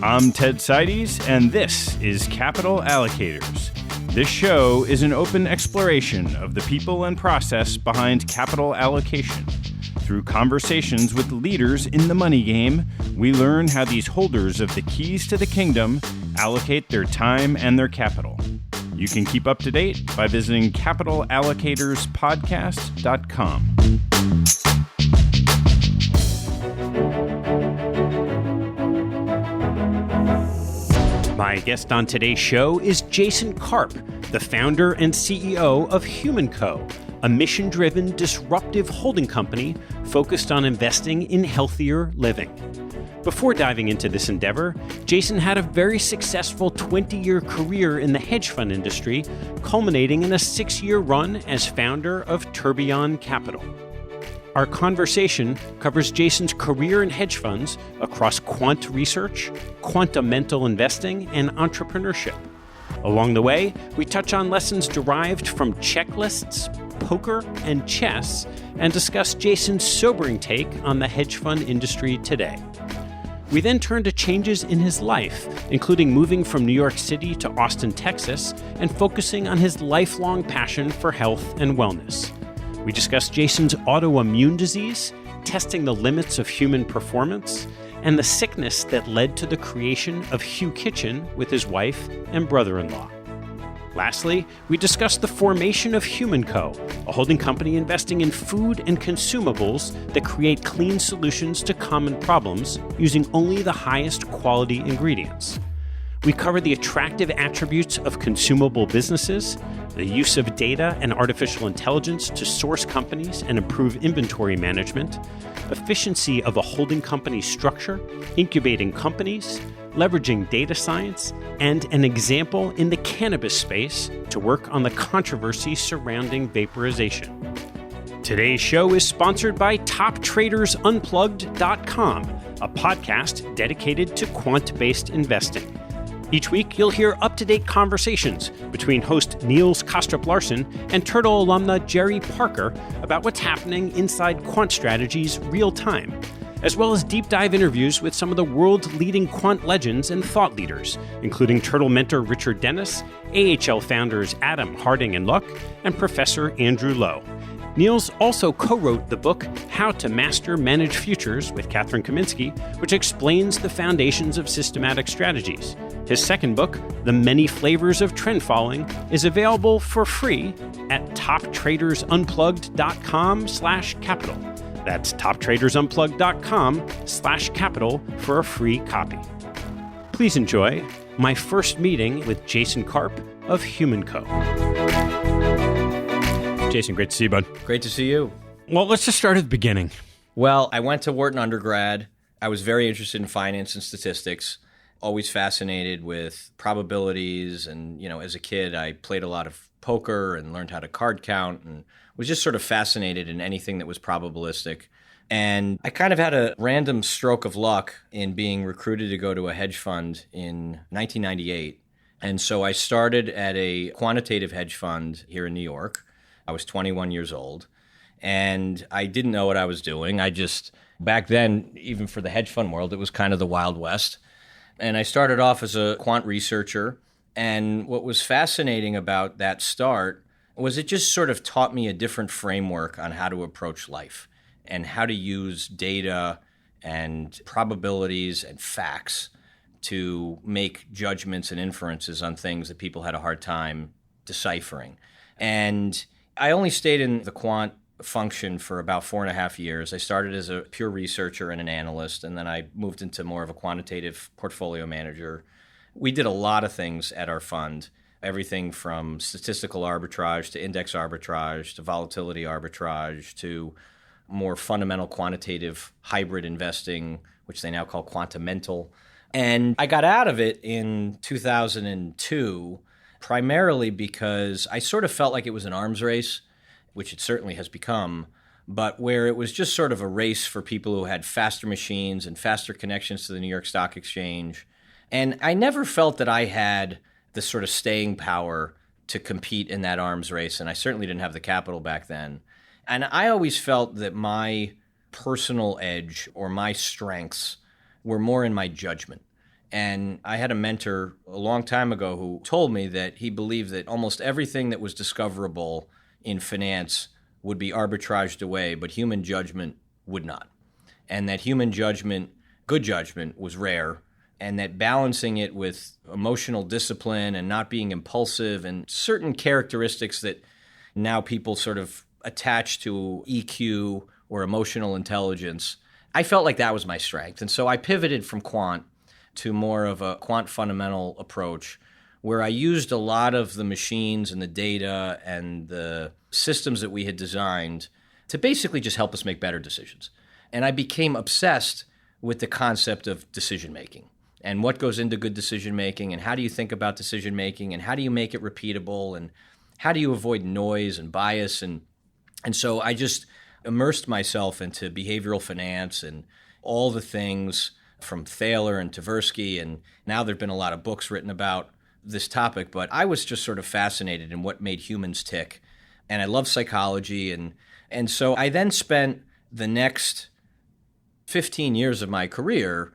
I'm Ted Seides, and this is Capital Allocators. This show is an open exploration of the people and process behind capital allocation. Through conversations with leaders in the money game, we learn how these holders of the keys to the kingdom allocate their time and their capital. You can keep up to date by visiting capitalallocatorspodcast.com. My guest on today's show is Jason Karp, the founder and CEO of HumanCo, a mission-driven, disruptive holding company focused on investing in healthier living. Before diving into this endeavor, Jason had a very successful 20-year career in the hedge fund industry, culminating in a 6-year run as founder of Tourbillon Capital. Our conversation covers Jason's career in hedge funds across quant research, quantamental investing, and entrepreneurship. Along the way, we touch on lessons derived from checklists, poker, and chess, and discuss Jason's sobering take on the hedge fund industry today. We then turn to changes in his life, including moving from New York City to Austin, Texas, and focusing on his lifelong passion for health and wellness. We discuss Jason's autoimmune disease, testing the limits of human performance, and the sickness that led to the creation of Hugh Kitchen with his wife and brother-in-law. Lastly, we discuss the formation of HumanCo, a holding company investing in food and consumables that create clean solutions to common problems using only the highest quality ingredients. We cover the attractive attributes of consumable businesses, the use of data and artificial intelligence to source companies and improve inventory management, efficiency of a holding company structure, incubating companies, leveraging data science, and an example in the cannabis space to work on the controversy surrounding vaporization. Today's show is sponsored by TopTradersUnplugged.com, a podcast dedicated to quant-based investing. Each week, you'll hear up-to-date conversations between host Niels Kostrup-Larsen and Turtle alumna Jerry Parker about what's happening inside quant strategies real-time, as well as deep-dive interviews with some of the world's leading quant legends and thought leaders, including Turtle mentor Richard Dennis, AHL founders Adam Harding and Luck, and Professor Andrew Lowe. Niels also co-wrote the book How to Master Manage Futures with Catherine Kaminsky, which explains the foundations of systematic strategies. His second book, The Many Flavors of Trend Following, is available for free at toptradersunplugged.com/capital. That's toptradersunplugged.com/capital for a free copy. Please enjoy my first meeting with Jason Karp of HumanCo. Jason, great to see you, bud. Great to see you. Well, let's just start at the beginning. Well, I went to Wharton undergrad. I was very interested in finance and statistics, always fascinated with probabilities. And, as a kid, I played a lot of poker and learned how to card count and was just sort of fascinated in anything that was probabilistic. And I kind of had a random stroke of luck in being recruited to go to a hedge fund in 1998. And so I started at a quantitative hedge fund here in New York. I was 21 years old, and I didn't know what I was doing. Back then, even for the hedge fund world, it was kind of the Wild West. And I started off as a quant researcher, and what was fascinating about that start was it just sort of taught me a different framework on how to approach life and how to use data and probabilities and facts to make judgments and inferences on things that people had a hard time deciphering. And I only stayed in the quant function for about 4.5 years. I started as a pure researcher and an analyst, and then I moved into more of a quantitative portfolio manager. We did a lot of things at our fund, everything from statistical arbitrage to index arbitrage to volatility arbitrage to more fundamental quantitative hybrid investing, which they now call quantamental. And I got out of it in 2002 primarily because I sort of felt like it was an arms race, which it certainly has become, but where it was just sort of a race for people who had faster machines and faster connections to the New York Stock Exchange. And I never felt that I had the sort of staying power to compete in that arms race, and I certainly didn't have the capital back then. And I always felt that my personal edge or my strengths were more in my judgment. And I had a mentor a long time ago who told me that he believed that almost everything that was discoverable in finance would be arbitraged away, but human judgment would not. And that human judgment, good judgment, was rare, and that balancing it with emotional discipline and not being impulsive and certain characteristics that now people sort of attach to EQ or emotional intelligence, I felt like that was my strength. And so I pivoted from quant to more of a quant fundamental approach, where I used a lot of the machines and the data and the systems that we had designed to basically just help us make better decisions. And I became obsessed with the concept of decision making and what goes into good decision making, and how do you think about decision making, and how do you make it repeatable, and how do you avoid noise and bias. And so I just immersed myself into behavioral finance and all the things from Thaler and Tversky, and now there have been a lot of books written about this topic, but I was just sort of fascinated in what made humans tick, and I love psychology, and so I then spent the next 15 years of my career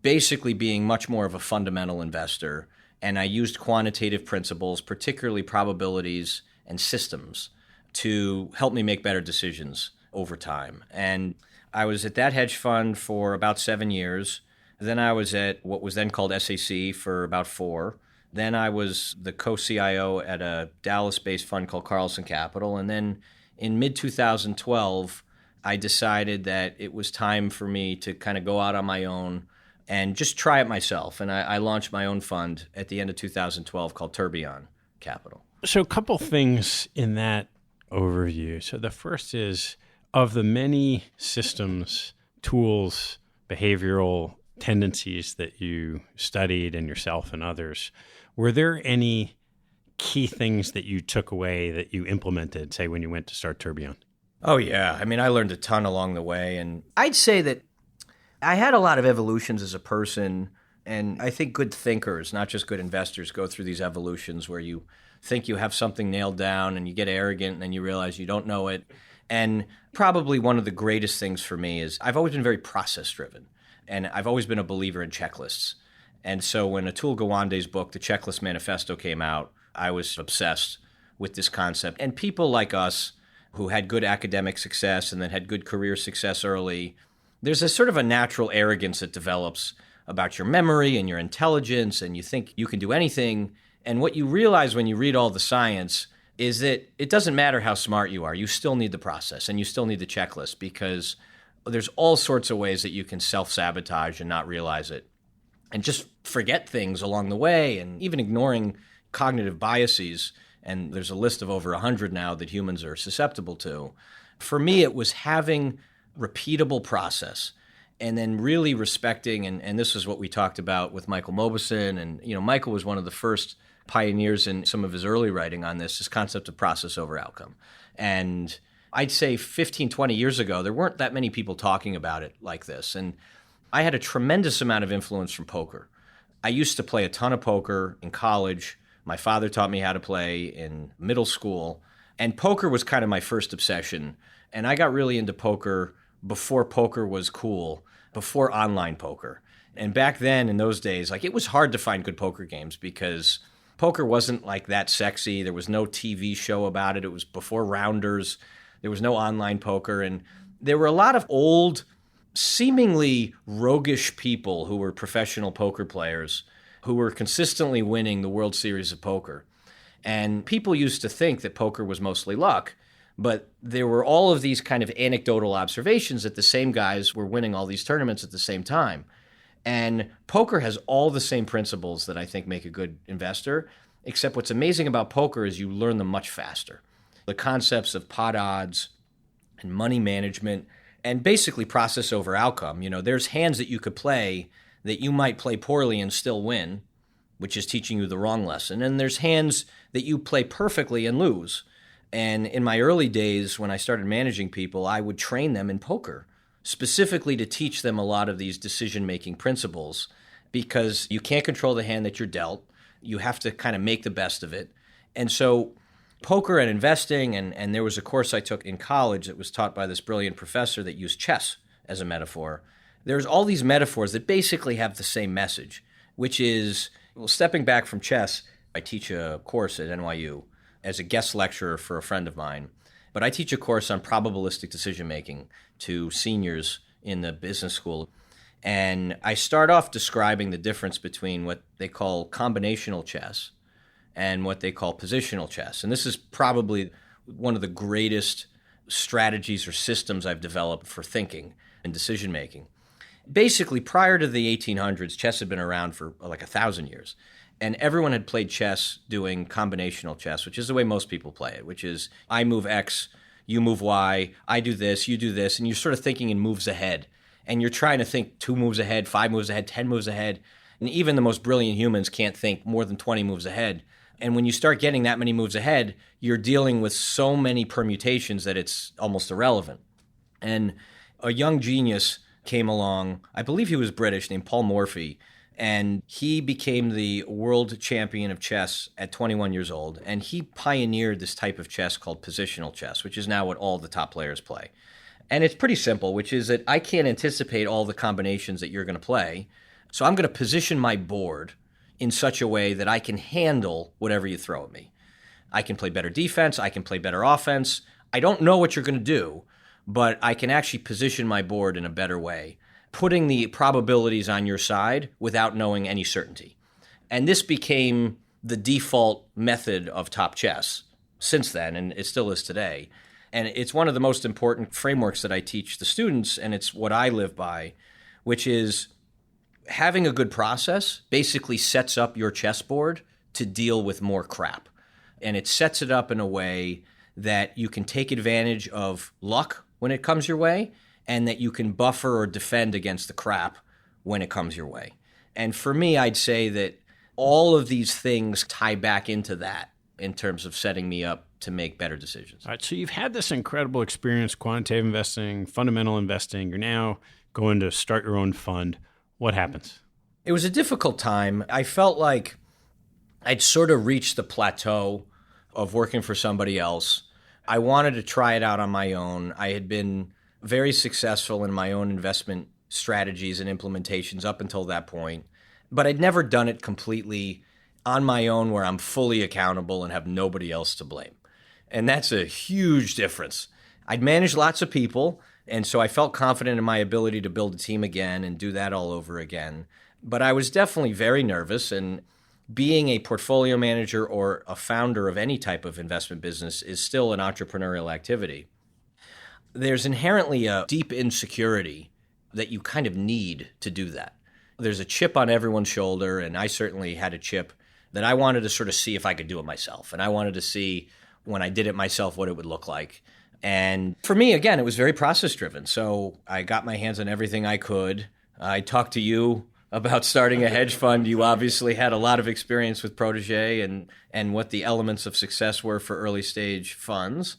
basically being much more of a fundamental investor, and I used quantitative principles, particularly probabilities and systems, to help me make better decisions over time. And I was at that hedge fund for about 7 years. Then I was at what was then called SAC for about 4. Then I was the co-CIO at a Dallas-based fund called Tourbillon Capital. And then in mid-2012, I decided that it was time for me to kind of go out on my own and just try it myself. And I launched my own fund at the end of 2012 called Tourbillon Capital. So a couple things in that overview. So the first is, of the many systems, tools, behavioral tendencies that you studied and yourself and others, were there any key things that you took away that you implemented, say, when you went to start Tourbillon? Oh, yeah. I mean, I learned a ton along the way. And I'd say that I had a lot of evolutions as a person. And I think good thinkers, not just good investors, go through these evolutions where you think you have something nailed down and you get arrogant and then you realize you don't know it. And probably one of the greatest things for me is I've always been very process-driven, and I've always been a believer in checklists. And so when Atul Gawande's book, The Checklist Manifesto, came out, I was obsessed with this concept. And people like us who had good academic success and then had good career success early, there's a sort of a natural arrogance that develops about your memory and your intelligence, and you think you can do anything. And what you realize when you read all the science is that it doesn't matter how smart you are. You still need the process, and you still need the checklist, because there's all sorts of ways that you can self-sabotage and not realize it and just forget things along the way, and even ignoring cognitive biases. And there's a list of over 100 now that humans are susceptible to. For me, it was having repeatable process and then really respecting, and this is what we talked about with Michael Mauboussin. And, Michael was one of the first pioneers in some of his early writing on this concept of process over outcome. And I'd say 15, 20 years ago, there weren't that many people talking about it like this. And I had a tremendous amount of influence from poker. I used to play a ton of poker in college. My father taught me how to play in middle school. And poker was kind of my first obsession. And I got really into poker before poker was cool, before online poker. And back then, in those days, it was hard to find good poker games because poker wasn't that sexy. There was no TV show about it. It was before Rounders. There was no online poker. And there were a lot of old, seemingly roguish people who were professional poker players who were consistently winning the World Series of Poker. And people used to think that poker was mostly luck, but there were all of these kind of anecdotal observations that the same guys were winning all these tournaments at the same time. And poker has all the same principles that I think make a good investor, except what's amazing about poker is you learn them much faster. The concepts of pot odds and money management and basically process over outcome. There's hands that you could play that you might play poorly and still win, which is teaching you the wrong lesson. And there's hands that you play perfectly and lose. And in my early days, when I started managing people, I would train them in poker, specifically to teach them a lot of these decision-making principles, because you can't control the hand that you're dealt. You have to kind of make the best of it. And so poker and investing, and there was a course I took in college that was taught by this brilliant professor that used chess as a metaphor. There's all these metaphors that basically have the same message. which is, well, stepping back from chess, I teach a course at NYU as a guest lecturer for a friend of mine. But I teach a course on probabilistic decision making to seniors in the business school. And I start off describing the difference between what they call combinational chess and what they call positional chess. And this is probably one of the greatest strategies or systems I've developed for thinking and decision making. Basically, prior to the 1800s, chess had been around for like 1,000 years. And everyone had played chess doing combinational chess, which is the way most people play it, which is I move X, you move Y, I do this, you do this, and you're sort of thinking in moves ahead. And you're trying to think 2 moves ahead, 5 moves ahead, 10 moves ahead. And even the most brilliant humans can't think more than 20 moves ahead. And when you start getting that many moves ahead, you're dealing with so many permutations that it's almost irrelevant. And a young genius came along, I believe he was British, named Paul Morphy, and he became the world champion of chess at 21 years old. And he pioneered this type of chess called positional chess, which is now what all the top players play. And it's pretty simple, which is that I can't anticipate all the combinations that you're going to play. So I'm going to position my board in such a way that I can handle whatever you throw at me. I can play better defense. I can play better offense. I don't know what you're going to do, but I can actually position my board in a better way, putting the probabilities on your side without knowing any certainty. And this became the default method of top chess since then, and it still is today. And it's one of the most important frameworks that I teach the students, and it's what I live by, which is having a good process basically sets up your chessboard to deal with more crap. And it sets it up in a way that you can take advantage of luck when it comes your way, and that you can buffer or defend against the crap when it comes your way. And for me, I'd say that all of these things tie back into that in terms of setting me up to make better decisions. All right, so you've had this incredible experience, quantitative investing, fundamental investing. You're now going to start your own fund. What happens? It was a difficult time. I felt like I'd sort of reached the plateau of working for somebody else. I wanted to try it out on my own. I had been very successful in my own investment strategies and implementations up until that point, but I'd never done it completely on my own where I'm fully accountable and have nobody else to blame. And that's a huge difference. I'd managed lots of people, and so I felt confident in my ability to build a team again and do that all over again. But I was definitely very nervous, and being a portfolio manager or a founder of any type of investment business is still an entrepreneurial activity. There's inherently a deep insecurity that you kind of need to do that. There's a chip on everyone's shoulder, and I certainly had a chip that I wanted to sort of see if I could do it myself. And I wanted to see when I did it myself what it would look like. And for me, again, it was very process driven. So I got my hands on everything I could. I talked to you about starting a hedge fund. You obviously had a lot of experience with Protégé and what the elements of success were for early stage funds.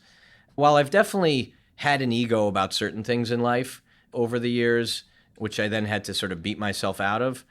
While I've definitely had an ego about certain things in life over the years, which I then had to sort of beat myself out of,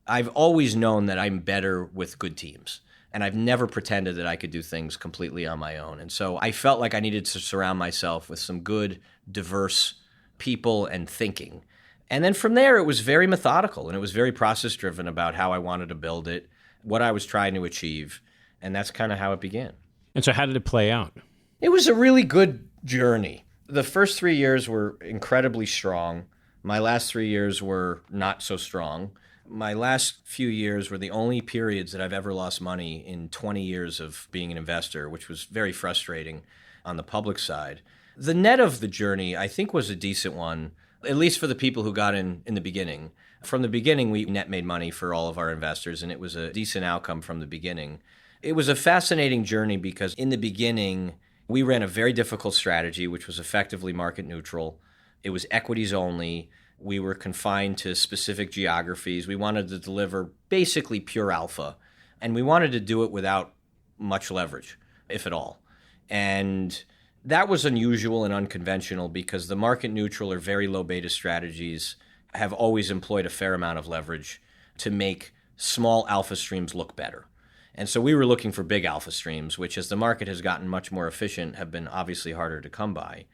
I've always known that I'm better with good teams. And I've never pretended that I could do things completely on my own. And so I felt like I needed to surround myself with some good, diverse people and thinking. And then from there, it was very methodical and it was very process-driven about how I wanted to build it, what I was trying to achieve. And that's kind of how it began. And so how did it play out? It was a really good journey. The first 3 years were incredibly strong. My last 3 years were not so strong. My last few years were the only periods that I've ever lost money in 20 years of being an investor, which was very frustrating on the public side. The net of the journey, I think, was a decent one, at least for the people who got in the beginning. From the beginning, we net made money for all of our investors, and it was a decent outcome from the beginning. It was a fascinating journey because in the beginning, we ran a very difficult strategy, which was effectively market neutral. It was equities only. We were confined to specific geographies. We wanted to deliver basically pure alpha, and we wanted to do it without much leverage, if at all. And that was unusual and unconventional because the market neutral or very low beta strategies have always employed a fair amount of leverage to make small alpha streams look better. And so we were looking for big alpha streams, which as the market has gotten much more efficient have been obviously harder to come by.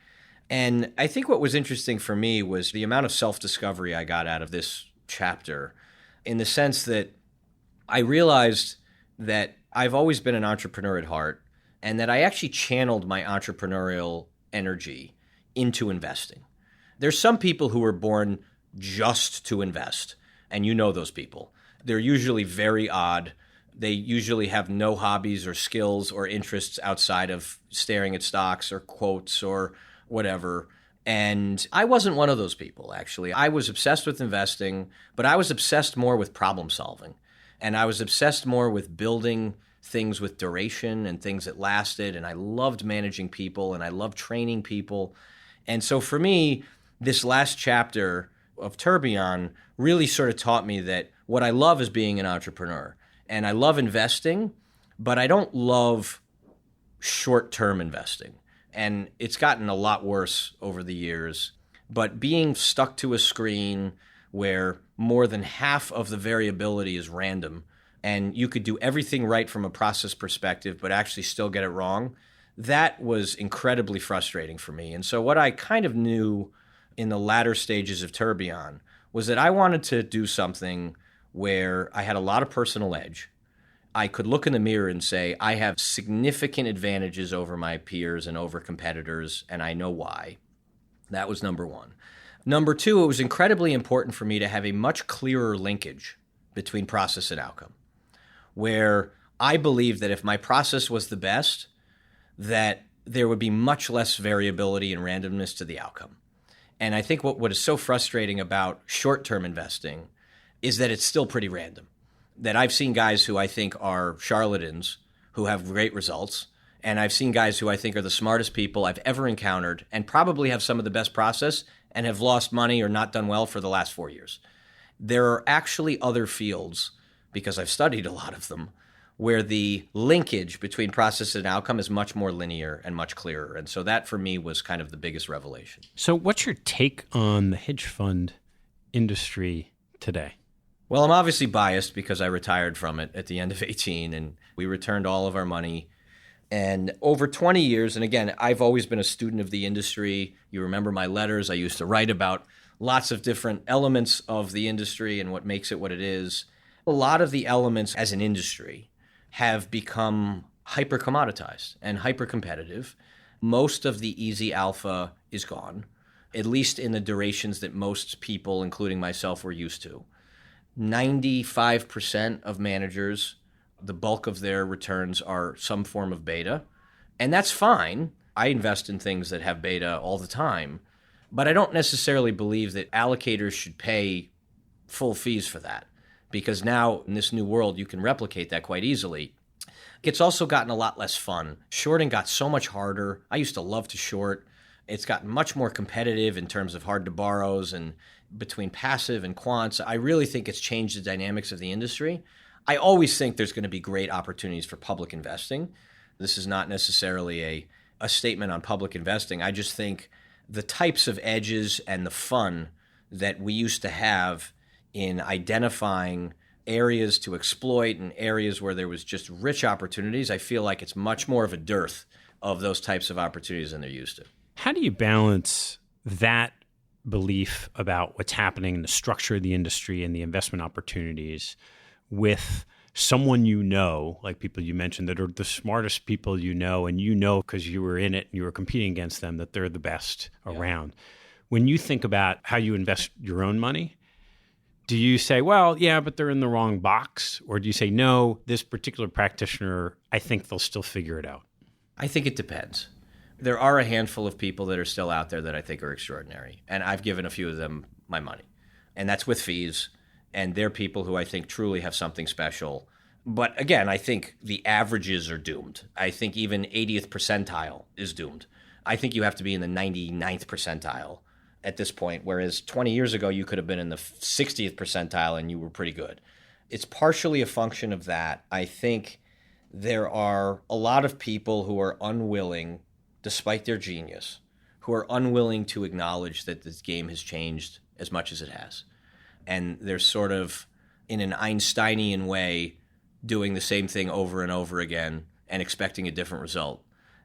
And I think what was interesting for me was the amount of self-discovery I got out of this chapter, in the sense that I realized that I've always been an entrepreneur at heart and that I actually channeled my entrepreneurial energy into investing. There's some people who were born just to invest, and you know those people. They're usually very odd. They usually have no hobbies or skills or interests outside of staring at stocks or quotes or whatever. And I wasn't one of those people, actually. I was obsessed with investing, but I was obsessed more with problem solving. And I was obsessed more with building things with duration and things that lasted. And I loved managing people and I loved training people. And so for me, this last chapter of Tourbillon really sort of taught me that what I love is being an entrepreneur. And I love investing, but I don't love short-term investing. And it's gotten a lot worse over the years. But being stuck to a screen where more than half of the variability is random and you could do everything right from a process perspective but actually still get it wrong, that was incredibly frustrating for me. And so what I kind of knew in the latter stages of Tourbillon was that I wanted to do something where I had a lot of personal edge. I could look in the mirror and say, I have significant advantages over my peers and over competitors, and I know why. That was number one. Number two, it was incredibly important for me to have a much clearer linkage between process and outcome, where I believed that if my process was the best, that there would be much less variability and randomness to the outcome. And I think what is so frustrating about short-term investing is that it's still pretty random. That I've seen guys who I think are charlatans who have great results, and I've seen guys who I think are the smartest people I've ever encountered and probably have some of the best process and have lost money or not done well for the last 4 years. There are actually other fields, because I've studied a lot of them, where the linkage between process and outcome is much more linear and much clearer. And so that for me was kind of the biggest revelation. So what's your take on the hedge fund industry today? Well, I'm obviously biased because I retired from it at the end of 18 and we returned all of our money. And over 20 years, and again, I've always been a student of the industry. You remember my letters. I used to write about lots of different elements of the industry and what makes it what it is. A lot of the elements as an industry have become hyper commoditized and hyper competitive. Most of the easy alpha is gone, at least in the durations that most people, including myself, were used to. 95% of managers, the bulk of their returns are some form of beta. And that's fine. I invest in things that have beta all the time. But I don't necessarily believe that allocators should pay full fees for that. Because now in this new world, you can replicate that quite easily. It's also gotten a lot less fun. Shorting got so much harder. I used to love to short. It's gotten much more competitive in terms of hard to borrows and between passive and quants. I really think it's changed the dynamics of the industry. I always think there's going to be great opportunities for public investing. This is not necessarily a statement on public investing. I just think the types of edges and the fun that we used to have in identifying areas to exploit and areas where there was just rich opportunities, I feel like it's much more of a dearth of those types of opportunities than they're used to. How do you balance that belief about what's happening in the structure of the industry and the investment opportunities with someone you know, like people you mentioned that are the smartest people you know, and you know because you were in it and you were competing against them that they're the best around. When you think about how you invest your own money, do you say, well, yeah, but they're in the wrong box? Or do you say, no, this particular practitioner, I think they'll still figure it out? I think it depends. There are a handful of people that are still out there that I think are extraordinary. And I've given a few of them my money. And that's with fees. And they're people who I think truly have something special. But again, I think the averages are doomed. I think even 80th percentile is doomed. I think you have to be in the 99th percentile at this point, whereas 20 years ago, you could have been in the 60th percentile and you were pretty good. It's partially a function of that. I think there are a lot of people who are unwilling, despite their genius, who are unwilling to acknowledge that this game has changed as much as it has. And they're sort of, in an Einsteinian way, doing the same thing over and over again and expecting a different result.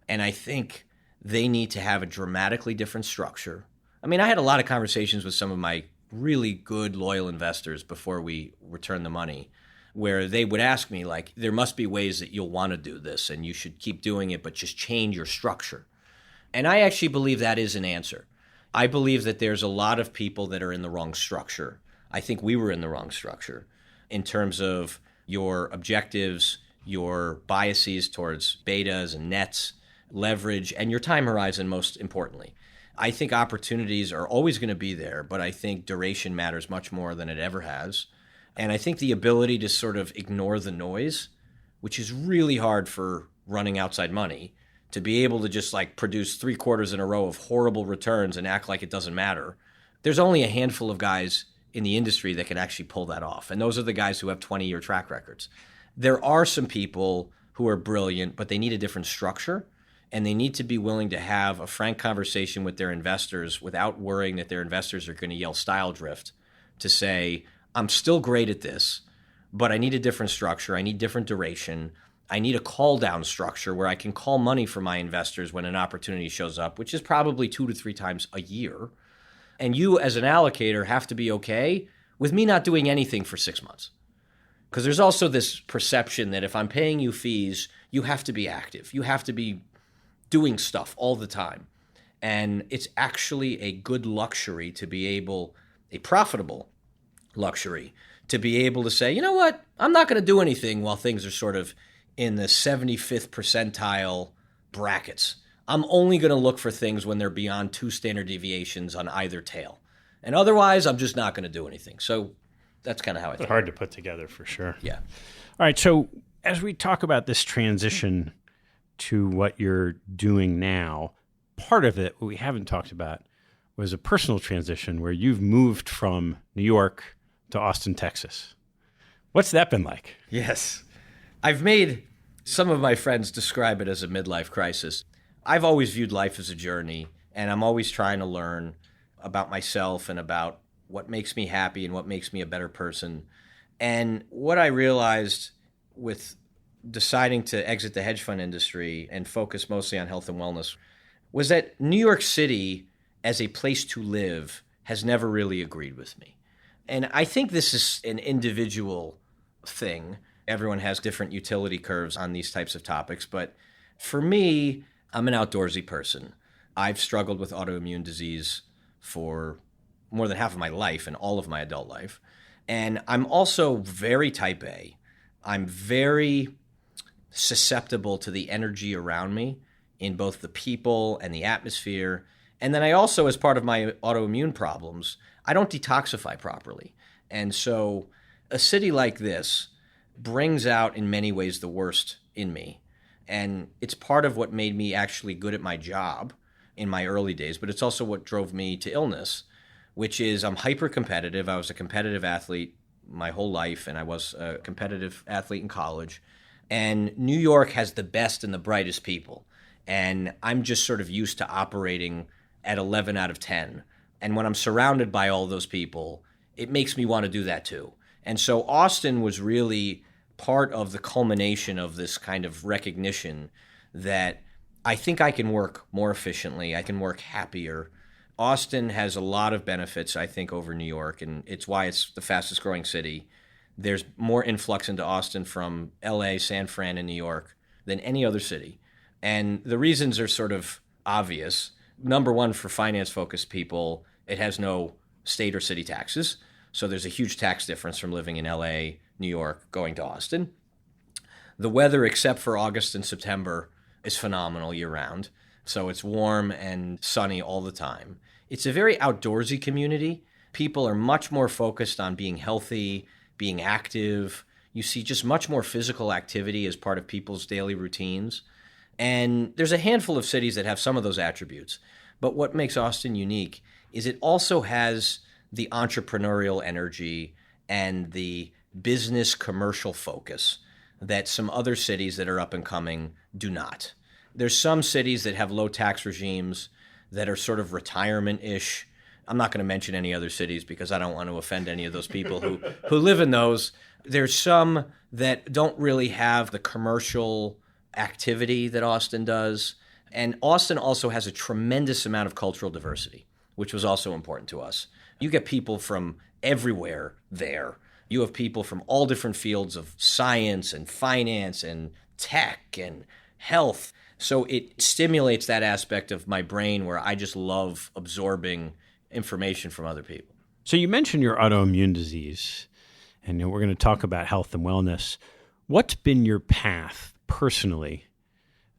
And I think they need to have a dramatically different structure. I mean, I had a lot of conversations with some of my really good, loyal investors before we returned the money. where they would ask me, like, there must be ways that you'll want to do this and you should keep doing it, but just change your structure. And I actually believe that is an answer. I believe that there's a lot of people that are in the wrong structure. I think we were in the wrong structure in terms of your objectives, your biases towards betas and nets, leverage, and your time horizon, most importantly. I think opportunities are always going to be there, but I think duration matters much more than it ever has. And I think the ability to sort of ignore the noise, which is really hard for running outside money, to be able to just like produce 3 quarters in a row of horrible returns and act like it doesn't matter. There's only a handful of guys in the industry that can actually pull that off. And those are the guys who have 20-year track records. There are some people who are brilliant, but they need a different structure. And they need to be willing to have a frank conversation with their investors without worrying that their investors are going to yell style drift, to say, I'm still great at this, but I need a different structure. I need different duration. I need a call down structure where I can call money for my investors when an opportunity shows up, which is probably 2 to 3 times a year. And you as an allocator have to be okay with me not doing anything for 6 months. Because there's also this perception that if I'm paying you fees, you have to be active. You have to be doing stuff all the time. And it's actually a good luxury to be able, a profitable luxury, to be able to say, you know what, I'm not going to do anything while things are sort of in the 75th percentile brackets. I'm only going to look for things when they're beyond 2 standard deviations on either tail. And otherwise, I'm just not going to do anything. So that's kind of how I think. Hard to put together for sure. Yeah. All right. So as we talk about this transition to what you're doing now, part of it, what we haven't talked about, was a personal transition where you've moved from New York to Austin, Texas. What's that been like? Yes. I've made some of my friends describe it as a midlife crisis. I've always viewed life as a journey, and I'm always trying to learn about myself and about what makes me happy and what makes me a better person. And what I realized with deciding to exit the hedge fund industry and focus mostly on health and wellness was that New York City as a place to live has never really agreed with me. And I think this is an individual thing. Everyone has different utility curves on these types of topics. But for me, I'm an outdoorsy person. I've struggled with autoimmune disease for more than half of my life and all of my adult life. And I'm also very type A. I'm very susceptible to the energy around me in both the people and the atmosphere. And then I also, as part of my autoimmune problems, I don't detoxify properly. And so a city like this brings out in many ways the worst in me. And it's part of what made me actually good at my job in my early days, but it's also what drove me to illness, which is I'm hyper competitive. I was a competitive athlete my whole life, and I was a competitive athlete in college. And New York has the best and the brightest people. And I'm just sort of used to operating at 11 out of 10. And when I'm surrounded by all those people, it makes me want to do that too. And so Austin was really part of the culmination of this kind of recognition that I think I can work more efficiently, I can work happier. Austin has a lot of benefits, I think, over New York, and it's why it's the fastest growing city. There's more influx into Austin from LA, San Fran, and New York than any other city. And the reasons are sort of obvious. Number one, for finance-focused people, it has no state or city taxes. So there's a huge tax difference from living in LA, New York, going to Austin. The weather, except for August and September, is phenomenal year-round. So it's warm and sunny all the time. It's a very outdoorsy community. People are much more focused on being healthy, being active. You see just much more physical activity as part of people's daily routines. And there's a handful of cities that have some of those attributes. But what makes Austin unique is it also has the entrepreneurial energy and the business commercial focus that some other cities that are up and coming do not. There's some cities that have low tax regimes that are sort of retirement-ish. I'm not going to mention any other cities because I don't want to offend any of those people who live in those. There's some that don't really have the commercial activity that Austin does. And Austin also has a tremendous amount of cultural diversity, which was also important to us. You get people from everywhere there. You have people from all different fields of science and finance and tech and health. So it stimulates that aspect of my brain where I just love absorbing information from other people. So you mentioned your autoimmune disease, and we're going to talk about health and wellness. What's been your path personally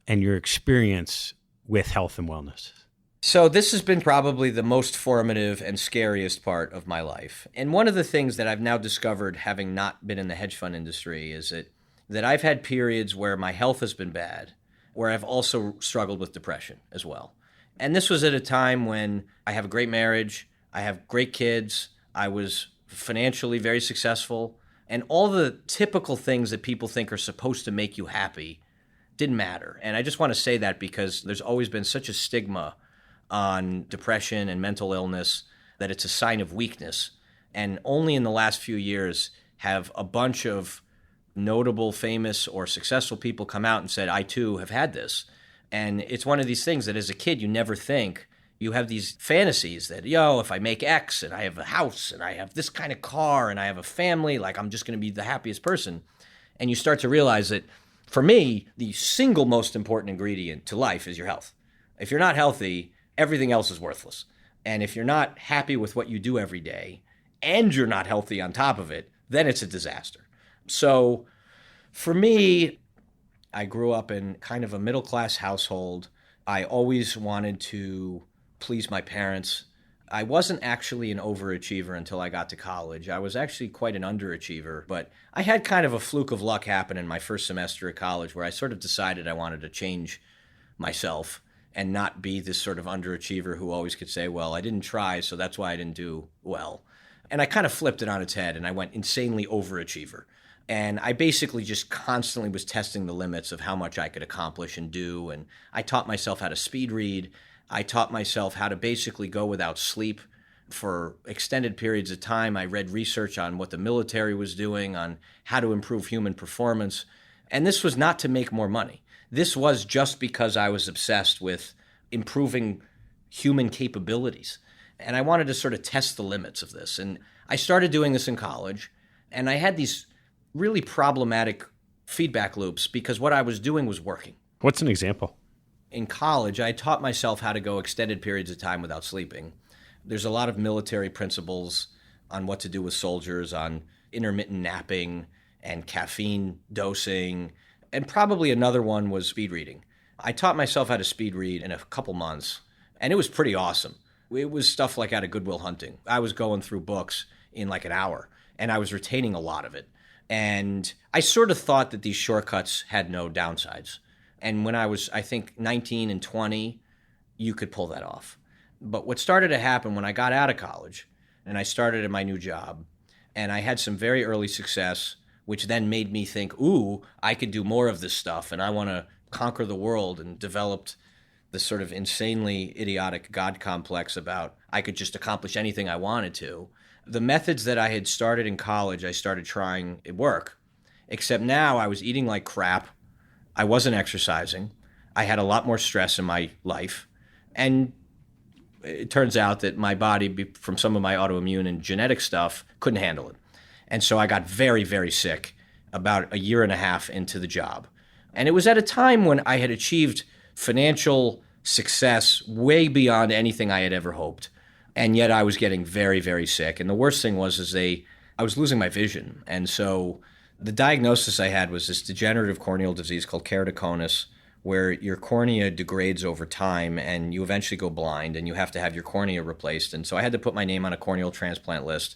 and your experience with health and wellness? So this has been probably the most formative and scariest part of my life. And one of the things that I've now discovered, having not been in the hedge fund industry, is that I've had periods where my health has been bad, where I've also struggled with depression as well. And this was at a time when I have a great marriage, I have great kids, I was financially very successful, and all the typical things that people think are supposed to make you happy didn't matter. And I just want to say that because there's always been such a stigma on depression and mental illness that it's a sign of weakness. And only in the last few years have a bunch of notable, famous, or successful people come out and said, I too have had this. And it's one of these things that as a kid, you never think. You have these fantasies that, if I make X and I have a house and I have this kind of car and I have a family, like I'm just going to be the happiest person. And you start to realize that for me, the single most important ingredient to life is your health. If you're not healthy, everything else is worthless. And if you're not happy with what you do every day and you're not healthy on top of it, then it's a disaster. So for me, I grew up in kind of a middle-class household. I always wanted to please my parents. I wasn't actually an overachiever until I got to college. I was actually quite an underachiever, but I had kind of a fluke of luck happen in my first semester at college where I sort of decided I wanted to change myself and not be this sort of underachiever who always could say, well, I didn't try, so that's why I didn't do well. And I kind of flipped it on its head and I went insanely overachiever. And I basically just constantly was testing the limits of how much I could accomplish and do. And I taught myself how to speed read. I taught myself how to basically go without sleep for extended periods of time. I read research on what the military was doing, on how to improve human performance. And this was not to make more money. This was just because I was obsessed with improving human capabilities. And I wanted to sort of test the limits of this. And I started doing this in college. And I had these really problematic feedback loops because what I was doing was working. What's an example? In college, I taught myself how to go extended periods of time without sleeping. There's a lot of military principles on what to do with soldiers, on intermittent napping and caffeine dosing. And probably another one was speed reading. I taught myself how to speed read in a couple months, and it was pretty awesome. It was stuff like out of Good Will Hunting. I was going through books in like an hour, and I was retaining a lot of it. And I sort of thought that these shortcuts had no downsides. And when I was, I think, 19 and 20, you could pull that off. But what started to happen when I got out of college, and I started at my new job, and I had some very early success, which then made me think, ooh, I could do more of this stuff, and I want to conquer the world, and developed this sort of insanely idiotic God complex about I could just accomplish anything I wanted to. The methods that I had started in college, I started trying at work, except now I was eating like crap. I wasn't exercising. I had a lot more stress in my life. And it turns out that my body, from some of my autoimmune and genetic stuff, couldn't handle it. And so I got very, very sick about a year and a half into the job. And it was at a time when I had achieved financial success way beyond anything I had ever hoped. And yet I was getting very, very sick. And the worst thing was I was losing my vision. And so the diagnosis I had was this degenerative corneal disease called keratoconus, where your cornea degrades over time and you eventually go blind and you have to have your cornea replaced. And so I had to put my name on a corneal transplant list.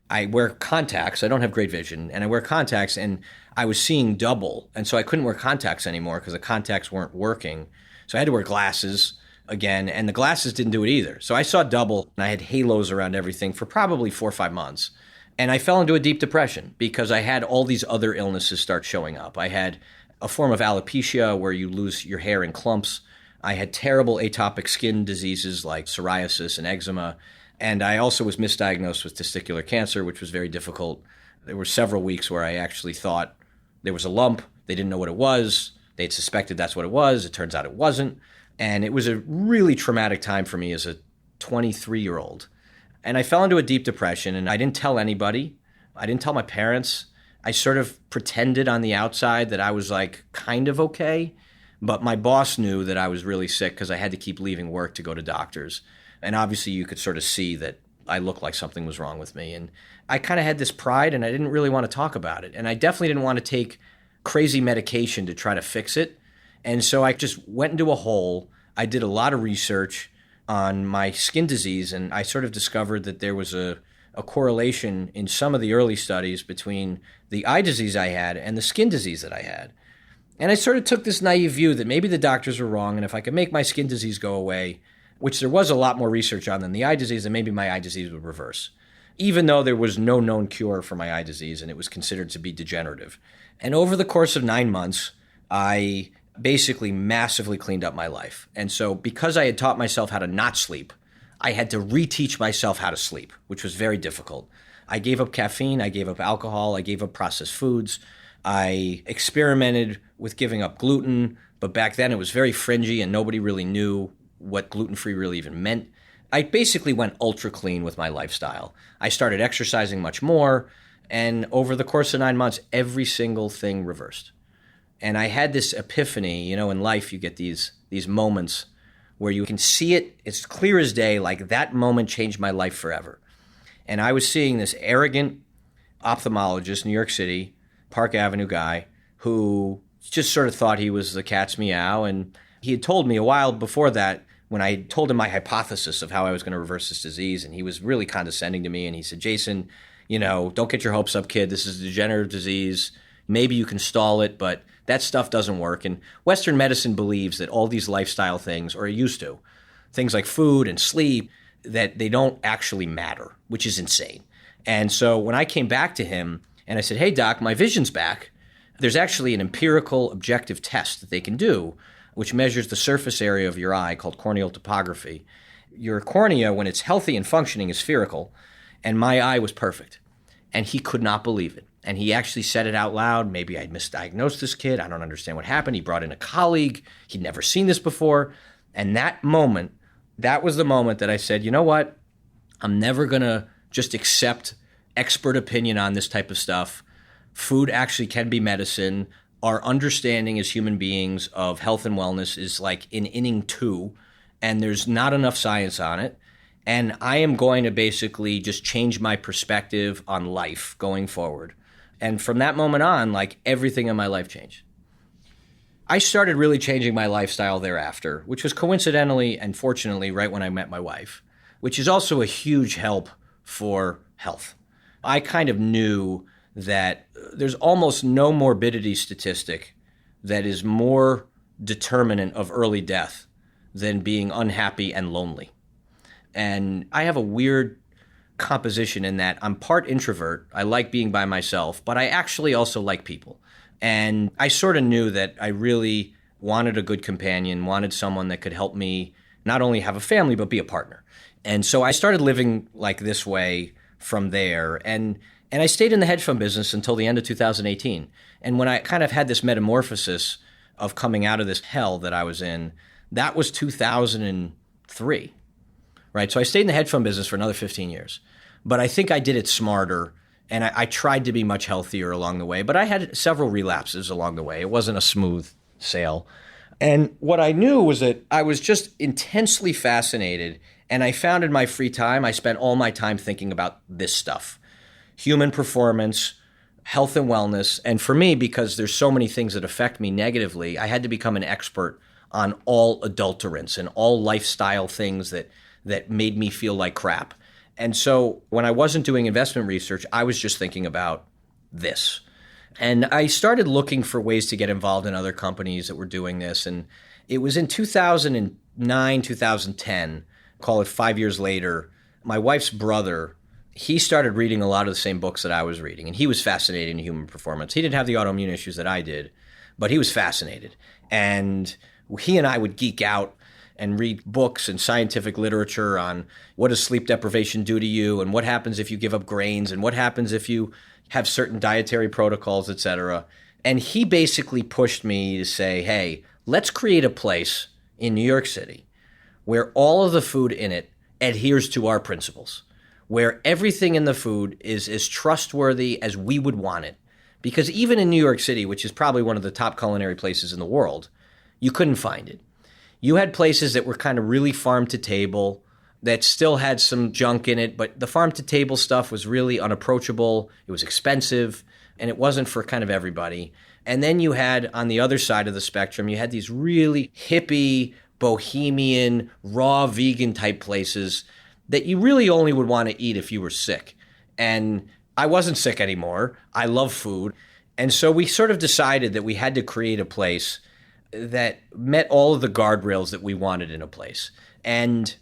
I wear contacts. I don't have great vision. And I wear contacts, and I was seeing double. And so I couldn't wear contacts anymore because the contacts weren't working. So I had to wear glasses again, and the glasses didn't do it either. So I saw double, and I had halos around everything for probably 4 or 5 months. And I fell into a deep depression because I had all these other illnesses start showing up. I had a form of alopecia where you lose your hair in clumps. I had terrible atopic skin diseases like psoriasis and eczema. And I also was misdiagnosed with testicular cancer, which was very difficult. There were several weeks where I actually thought there was a lump. They didn't know what it was. They had suspected that's what it was. It turns out it wasn't. And it was a really traumatic time for me as a 23-year-old. And I fell into a deep depression, and I didn't tell anybody. I didn't tell my parents. I sort of pretended on the outside that I was like kind of okay, but my boss knew that I was really sick because I had to keep leaving work to go to doctors. And obviously you could sort of see that I looked like something was wrong with me. And I kind of had this pride and I didn't really want to talk about it. And I definitely didn't want to take crazy medication to try to fix it. And so I just went into a hole. I did a lot of research on my skin disease, and I sort of discovered that there was a correlation in some of the early studies between the eye disease I had and the skin disease that I had. And I sort of took this naive view that maybe the doctors were wrong, and if I could make my skin disease go away, which there was a lot more research on than the eye disease, then maybe my eye disease would reverse, even though there was no known cure for my eye disease and it was considered to be degenerative. And over the course of 9 months, I basically massively cleaned up my life. And so because I had taught myself how to not sleep, I had to reteach myself how to sleep, which was very difficult. I gave up caffeine, I gave up alcohol, I gave up processed foods. I experimented with giving up gluten, but back then it was very fringy and nobody really knew what gluten-free really even meant. I basically went ultra clean with my lifestyle. I started exercising much more, and over the course of 9 months, every single thing reversed. And I had this epiphany, in life you get these moments where you can see it, it's clear as day, like that moment changed my life forever. And I was seeing this arrogant ophthalmologist, New York City, Park Avenue guy, who just sort of thought he was the cat's meow. And he had told me a while before that, when I told him my hypothesis of how I was going to reverse this disease, and he was really condescending to me, and he said, Jason, don't get your hopes up, kid. This is a degenerative disease. Maybe you can stall it, but that stuff doesn't work. And Western medicine believes that all these lifestyle things, or used to, things like food and sleep, that they don't actually matter, which is insane. And so when I came back to him and I said, hey, doc, my vision's back, there's actually an empirical objective test that they can do, which measures the surface area of your eye called corneal topography. Your cornea, when it's healthy and functioning, is spherical, and my eye was perfect. And he could not believe it. And he actually said it out loud. Maybe I'd misdiagnosed this kid. I don't understand what happened. He brought in a colleague. He'd never seen this before. And that moment, that was the moment that I said, you know what? I'm never going to just accept expert opinion on this type of stuff. Food actually can be medicine. Our understanding as human beings of health and wellness is like in inning 2, and there's not enough science on it. And I am going to basically just change my perspective on life going forward. And from that moment on, like everything in my life changed. I started really changing my lifestyle thereafter, which was coincidentally and fortunately right when I met my wife, which is also a huge help for health. I kind of knew that there's almost no morbidity statistic that is more determinant of early death than being unhappy and lonely. And I have a weird composition in that I'm part introvert. I like being by myself, but I actually also like people. And I sort of knew that I really wanted a good companion, wanted someone that could help me not only have a family, but be a partner. And so I started living like this way from there. And I stayed in the hedge fund business until the end of 2018. And when I kind of had this metamorphosis of coming out of this hell that I was in, that was 2003, right? So I stayed in the hedge fund business for another 15 years. But I think I did it smarter, and I tried to be much healthier along the way. But I had several relapses along the way. It wasn't a smooth sail. And what I knew was that I was just intensely fascinated, and I found in my free time, I spent all my time thinking about this stuff. Human performance, health and wellness. And for me, because there's so many things that affect me negatively, I had to become an expert on all adulterants and all lifestyle things that made me feel like crap. And so when I wasn't doing investment research, I was just thinking about this. And I started looking for ways to get involved in other companies that were doing this. And it was in 2009, 2010, call it 5 years later, my wife's brother, he started reading a lot of the same books that I was reading. And he was fascinated in human performance. He didn't have the autoimmune issues that I did, but he was fascinated. And he and I would geek out and read books and scientific literature on what does sleep deprivation do to you, and what happens if you give up grains, and what happens if you have certain dietary protocols, et cetera. And he basically pushed me to say, hey, let's create a place in New York City where all of the food in it adheres to our principles, where everything in the food is as trustworthy as we would want it. Because even in New York City, which is probably one of the top culinary places in the world, you couldn't find it. You had places that were kind of really farm to table, that still had some junk in it, but the farm to table stuff was really unapproachable. It was expensive, and it wasn't for kind of everybody. And then you had, on the other side of the spectrum, you had these really hippie, bohemian, raw vegan type places that you really only would want to eat if you were sick. And I wasn't sick anymore. I love food. And so we sort of decided that we had to create a place that met all of the guardrails that we wanted in a place. And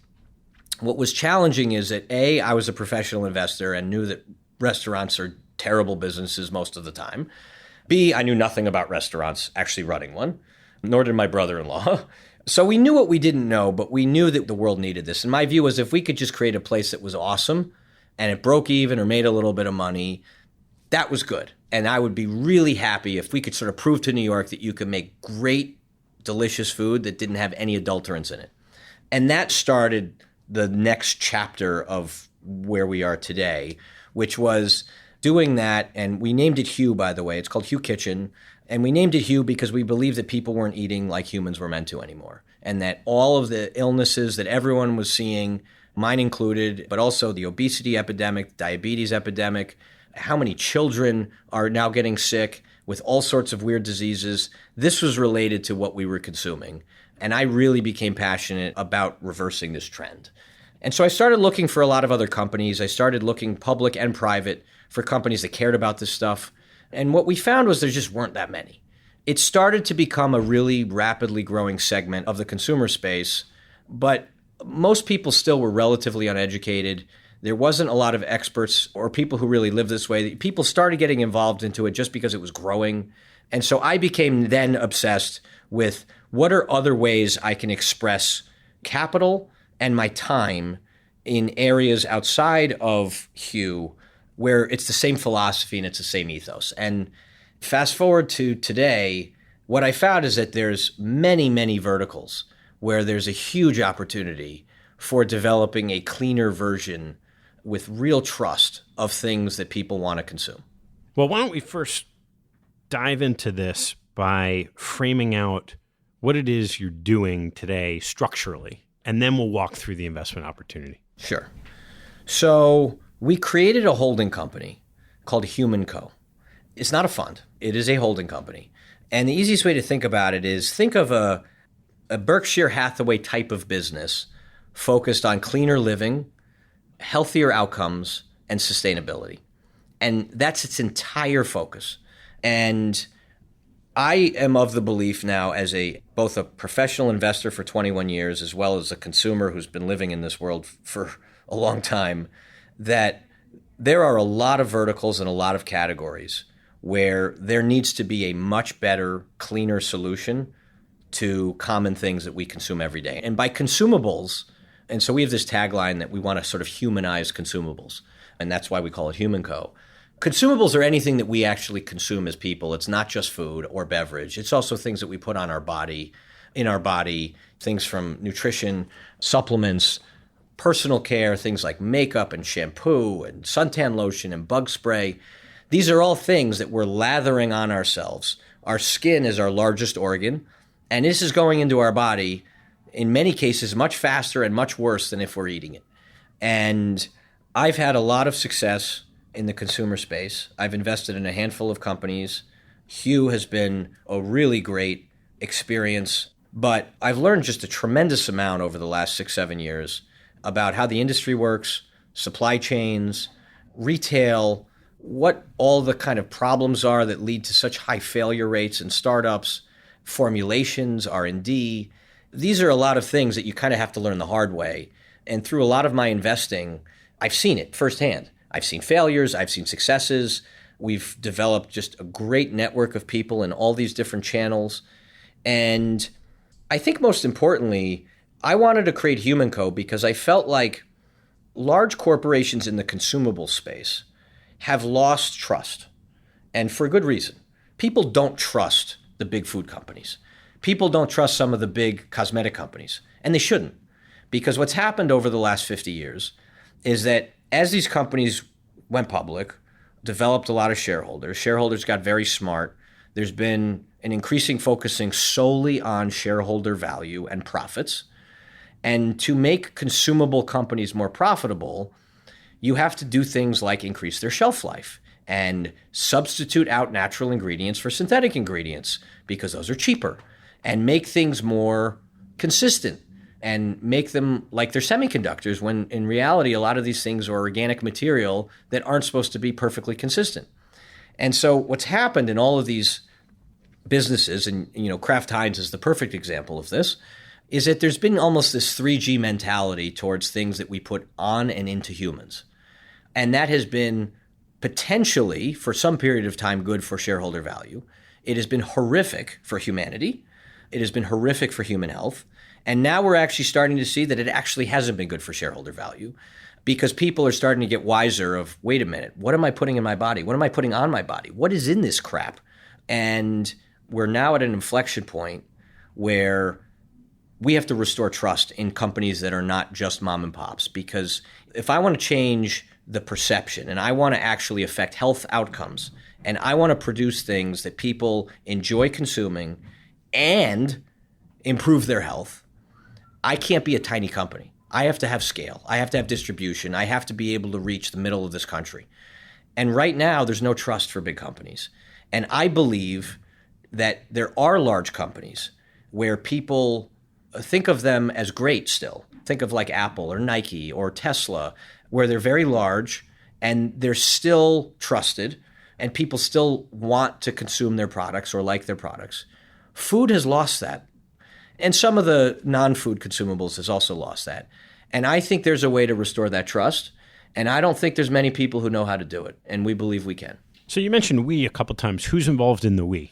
what was challenging is that, A, I was a professional investor and knew that restaurants are terrible businesses most of the time. B, I knew nothing about restaurants, actually running one, nor did my brother-in-law. So we knew what we didn't know, but we knew that the world needed this. And my view was if we could just create a place that was awesome and it broke even or made a little bit of money, that was good. And I would be really happy if we could sort of prove to New York that you could make great, delicious food that didn't have any adulterants in it. And that started the next chapter of where we are today, which was doing that. And we named it Hue, by the way. It's called Hue Kitchen. And we named it Hue because we believed that people weren't eating like humans were meant to anymore. And that all of the illnesses that everyone was seeing, mine included, but also the obesity epidemic, diabetes epidemic, how many children are now getting sick with all sorts of weird diseases, this was related to what we were consuming. And I really became passionate about reversing this trend. And so I started looking for a lot of other companies. I started looking public and private for companies that cared about this stuff. And what we found was there just weren't that many. It started to become a really rapidly growing segment of the consumer space, but most people still were relatively uneducated. There wasn't a lot of experts or people who really lived this way. People started getting involved into it just because it was growing. And so I became then obsessed with what are other ways I can express capital and my time in areas outside of Hue where it's the same philosophy and it's the same ethos. And fast forward to today, what I found is that there's many, many verticals where there's a huge opportunity for developing a cleaner version with real trust of things that people want to consume. Well, why don't we first dive into this by framing out what it is you're doing today structurally, and then we'll walk through the investment opportunity. Sure. So we created a holding company called HumanCo. It's not a fund. It is a holding company. And the easiest way to think about it is think of a Berkshire Hathaway type of business focused on cleaner living, healthier outcomes, and sustainability. And that's its entire focus. And I am of the belief now as both a professional investor for 21 years as well as a consumer who's been living in this world for a long time, that there are a lot of verticals and a lot of categories where there needs to be a much better, cleaner solution to common things that we consume every day. And by consumables, and so we have this tagline that we want to sort of humanize consumables, and that's why we call it HumanCo. Consumables are anything that we actually consume as people. It's not just food or beverage. It's also things that we put on our body, in our body, things from nutrition, supplements, personal care, things like makeup and shampoo and suntan lotion and bug spray. These are all things that we're lathering on ourselves. Our skin is our largest organ, and this is going into our body, in many cases, much faster and much worse than if we're eating it. And I've had a lot of success in the consumer space. I've invested in a handful of companies. Hue has been a really great experience, but I've learned just a tremendous amount over the last 6-7 years about how the industry works, supply chains, retail, what all the kind of problems are that lead to such high failure rates in startups, formulations, R&D. These are a lot of things that you kind of have to learn the hard way. And through a lot of my investing, I've seen it firsthand. I've seen failures, I've seen successes. We've developed just a great network of people in all these different channels. And I think most importantly, I wanted to create HumanCo because I felt like large corporations in the consumable space have lost trust, and for good reason. People don't trust the big food companies. People don't trust some of the big cosmetic companies, and they shouldn't, because what's happened over the last 50 years is that As these companies went public, developed a lot of shareholders. Shareholders got very smart. There's been an increasing focusing solely on shareholder value and profits. And to make consumable companies more profitable, you have to do things like increase their shelf life and substitute out natural ingredients for synthetic ingredients because those are cheaper, and make things more consistent and make them like they're semiconductors, when in reality, a lot of these things are organic material that aren't supposed to be perfectly consistent. And so what's happened in all of these businesses, and Kraft Heinz is the perfect example of this, is that there's been almost this 3G mentality towards things that we put on and into humans. And that has been potentially, for some period of time, good for shareholder value. It has been horrific for humanity. It has been horrific for human health. And now we're actually starting to see that it actually hasn't been good for shareholder value, because people are starting to get wiser of, wait a minute, what am I putting in my body? What am I putting on my body? What is in this crap? And we're now at an inflection point where we have to restore trust in companies that are not just mom and pops. Because if I want to change the perception and I want to actually affect health outcomes, and I want to produce things that people enjoy consuming and improve their health, I can't be a tiny company. I have to have scale. I have to have distribution. I have to be able to reach the middle of this country. And right now, there's no trust for big companies. And I believe that there are large companies where people think of them as great still. Think of like Apple or Nike or Tesla, where they're very large and they're still trusted and people still want to consume their products or like their products. Food has lost that. And some of the non-food consumables has also lost that. And I think there's a way to restore that trust. And I don't think there's many people who know how to do it. And we believe we can. So you mentioned we a couple times. Who's involved in the we?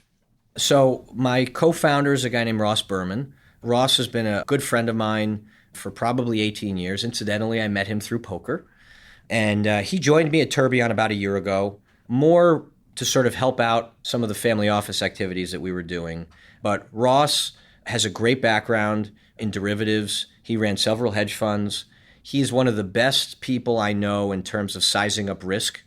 So my co-founder is a guy named Ross Berman. Ross has been a good friend of mine for probably 18 years. Incidentally, I met him through poker. And he joined me at Tourbillon about a year ago, more to sort of help out some of the family office activities that we were doing. But Ross has a great background in derivatives. He ran several hedge funds. He's one of the best people I know in terms of sizing up risk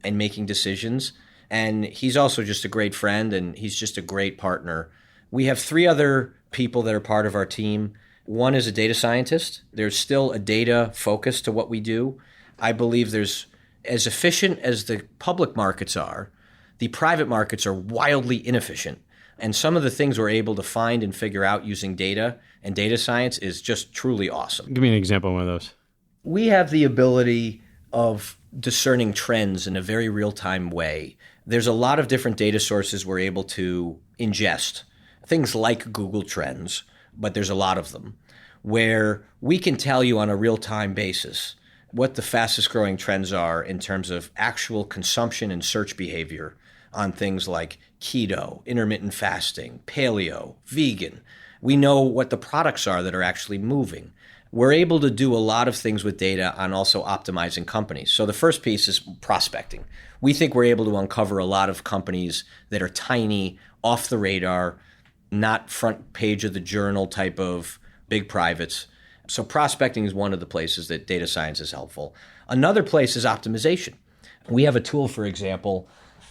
and making decisions. And he's also just a great friend, and he's just a great partner. We have 3 other people that are part of our team. One is a data scientist. There's still a data focus to what we do. I believe there's, as efficient as the public markets are, the private markets are wildly inefficient. And some of the things we're able to find and figure out using data and data science is just truly awesome. Give me an example of one of those. We have the ability of discerning trends in a very real-time way. There's a lot of different data sources we're able to ingest, things like Google Trends, but there's a lot of them, where we can tell you on a real-time basis what the fastest growing trends are in terms of actual consumption and search behavior on things like keto, intermittent fasting, paleo, vegan. We know what the products are that are actually moving. We're able to do a lot of things with data on also optimizing companies. So the first piece is prospecting. We think we're able to uncover a lot of companies that are tiny, off the radar, not front page of the journal type of big privates. So prospecting is one of the places that data science is helpful. Another place is optimization. We have a tool, for example,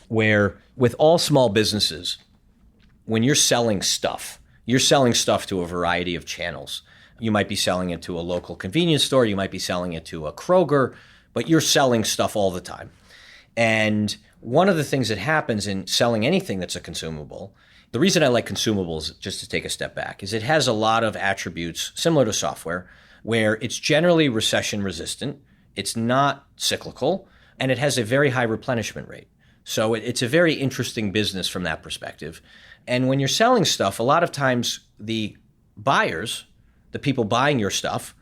where with all small businesses, when you're selling stuff to a variety of channels. You might be selling it to a local convenience store, you might be selling it to a Kroger, but you're selling stuff all the time. And one of the things that happens in selling anything that's a consumable, the reason I like consumables, just to take a step back, is it has a lot of attributes similar to software, where it's generally recession resistant, it's not cyclical, and it has a very high replenishment rate. So it's a very interesting business from that perspective. And when you're selling stuff, a lot of times the buyers, the people buying your stuff,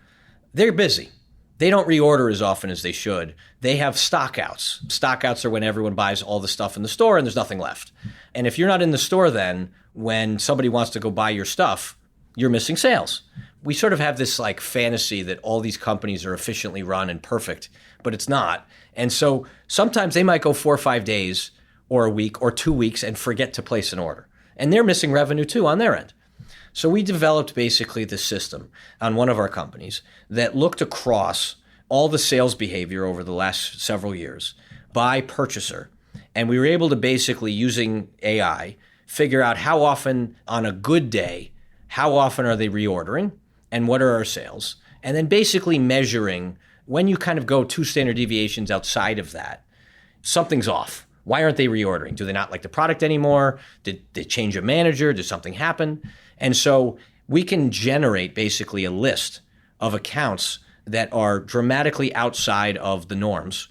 they're busy. They don't reorder as often as they should. They have stockouts. Stockouts are when everyone buys all the stuff in the store and there's nothing left. And if you're not in the store then, when somebody wants to go buy your stuff, you're missing sales. We sort of have this like fantasy that all these companies are efficiently run and perfect, but it's not. And so sometimes they might go 4 or 5 days or a week or 2 weeks and forget to place an order. And they're missing revenue too on their end. So we developed basically this system on one of our companies that looked across all the sales behavior over the last several years by purchaser. And we were able to basically, using AI, figure out how often on a good day, how often are they reordering and what are our sales? And then basically measuring when you kind of go 2 standard deviations outside of that, something's off. Why aren't they reordering? Do they not like the product anymore? Did they change a manager? Did something happen? And so we can generate basically a list of accounts that are dramatically outside of the norms.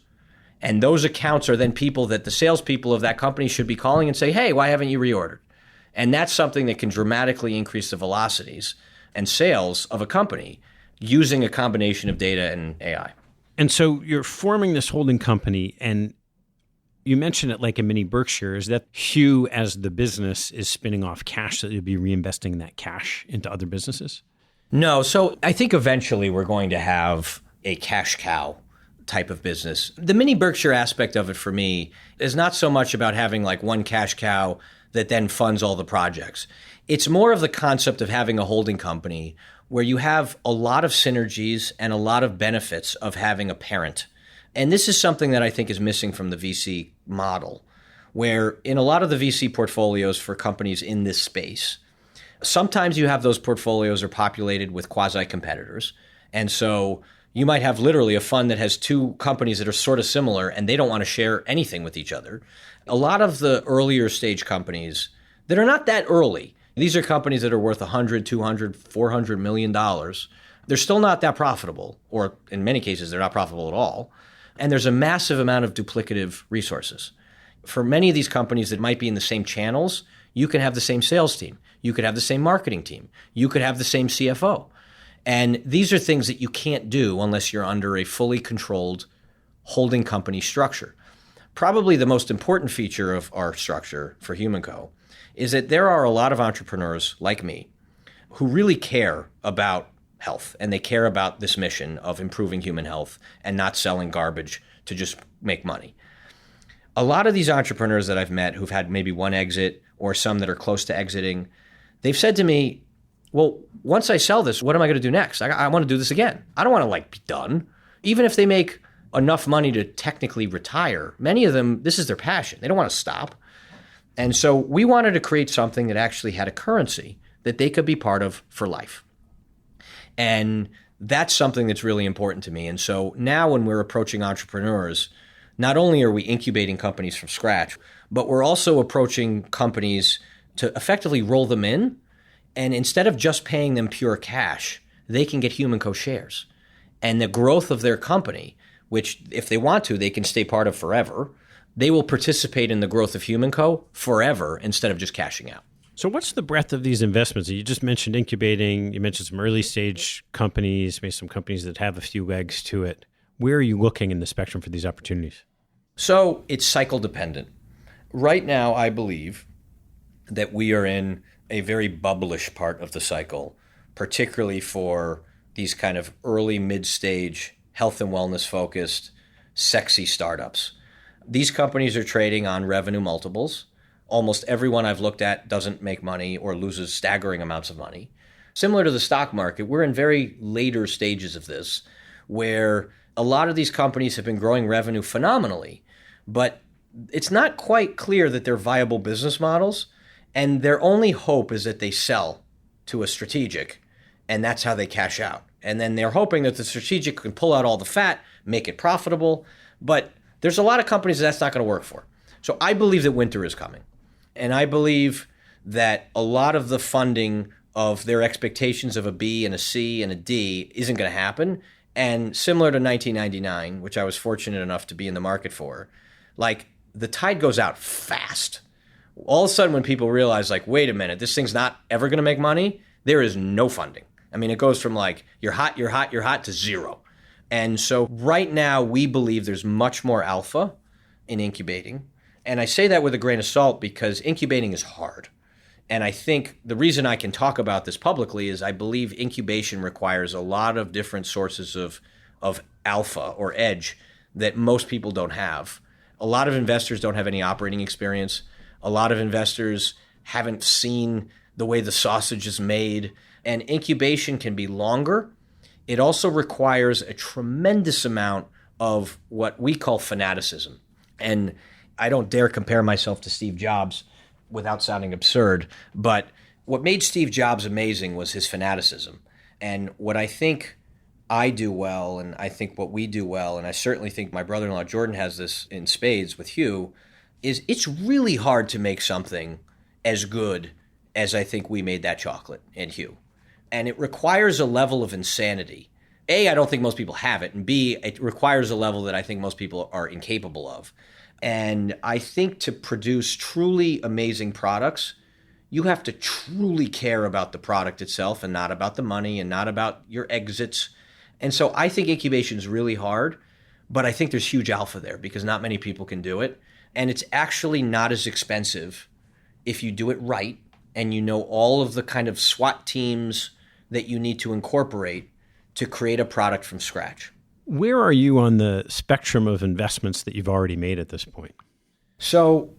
And those accounts are then people that the salespeople of that company should be calling and say, hey, why haven't you reordered? And that's something that can dramatically increase the velocities and sales of a company using a combination of data and AI. And so you're forming this holding company, and you mentioned it like a mini Berkshire. Is that Hugh, as the business, is spinning off cash that you'll be reinvesting that cash into other businesses? No. So I think eventually we're going to have a cash cow type of business. The mini Berkshire aspect of it for me is not so much about having like one cash cow that then funds all the projects. It's more of the concept of having a holding company where you have a lot of synergies and a lot of benefits of having a parent. And this is something that I think is missing from the VC model, where in a lot of the VC portfolios for companies in this space, sometimes you have those portfolios are populated with quasi-competitors. And so you might have literally a fund that has 2 companies that are sort of similar and they don't want to share anything with each other. A lot of the earlier stage companies that are not that early, these are companies that are worth $100, $200, $400 million. They're still not that profitable, or in many cases, they're not profitable at all. And there's a massive amount of duplicative resources. For many of these companies that might be in the same channels, you can have the same sales team. You could have the same marketing team. You could have the same CFO. And these are things that you can't do unless you're under a fully controlled holding company structure. Probably the most important feature of our structure for HumanCo is that there are a lot of entrepreneurs like me who really care about health, and they care about this mission of improving human health and not selling garbage to just make money. A lot of these entrepreneurs that I've met who've had maybe one exit or some that are close to exiting, they've said to me, well, once I sell this, what am I going to do next? I want to do this again. I don't want to be done. Even if they make enough money to technically retire, many of them, this is their passion. They don't want to stop. And so we wanted to create something that actually had a currency that they could be part of for life. And that's something that's really important to me. And so now when we're approaching entrepreneurs, not only are we incubating companies from scratch, but we're also approaching companies to effectively roll them in. And instead of just paying them pure cash, they can get HumanCo shares. And the growth of their company, which if they want to, they can stay part of forever, they will participate in the growth of HumanCo forever instead of just cashing out. So what's the breadth of these investments? You just mentioned incubating. You mentioned some early stage companies, maybe some companies that have a few legs to it. Where are you looking in the spectrum for these opportunities? So it's cycle dependent. Right now, I believe that we are in a very bubblish part of the cycle, particularly for these kind of early, mid-stage, health and wellness focused, sexy startups. These companies are trading on revenue multiples. Almost everyone I've looked at doesn't make money or loses staggering amounts of money. Similar to the stock market, we're in very later stages of this, where a lot of these companies have been growing revenue phenomenally, but it's not quite clear that they're viable business models, and their only hope is that they sell to a strategic, and that's how they cash out. And then they're hoping that the strategic can pull out all the fat, make it profitable, but there's a lot of companies that's not going to work for. So I believe that winter is coming. And I believe that a lot of the funding of their expectations of a B and a C and a D isn't going to happen. And similar to 1999, which I was fortunate enough to be in the market for, the tide goes out fast. All of a sudden when people realize, wait a minute, this thing's not ever going to make money, there is no funding. I mean, it goes from you're hot to zero. And so right now we believe there's much more alpha in incubating. And I say that with a grain of salt because incubating is hard. And I think the reason I can talk about this publicly is I believe incubation requires a lot of different sources of alpha or edge that most people don't have. A lot of investors don't have any operating experience. A lot of investors haven't seen the way the sausage is made. And incubation can be longer. it also requires a tremendous amount of what we call fanaticism. And I don't dare compare myself to Steve Jobs without sounding absurd, but what made Steve Jobs amazing was his fanaticism. And what I think I do well, and I think what we do well, and I certainly think my brother-in-law Jordan has this in spades with Hugh, is it's really hard to make something as good as I think we made that chocolate in Hugh. And it requires a level of insanity. A, I don't think most people have it, and B, it requires a level that I think most people are incapable of. And I think to produce truly amazing products, you have to truly care about the product itself and not about the money and not about your exits. And so I think incubation is really hard, but I think there's huge alpha there because not many people can do it. And it's actually not as expensive if you do it right and you know all of the kind of SWAT teams that you need to incorporate to create a product from scratch. Where are you on the spectrum of investments that you've already made at this point? So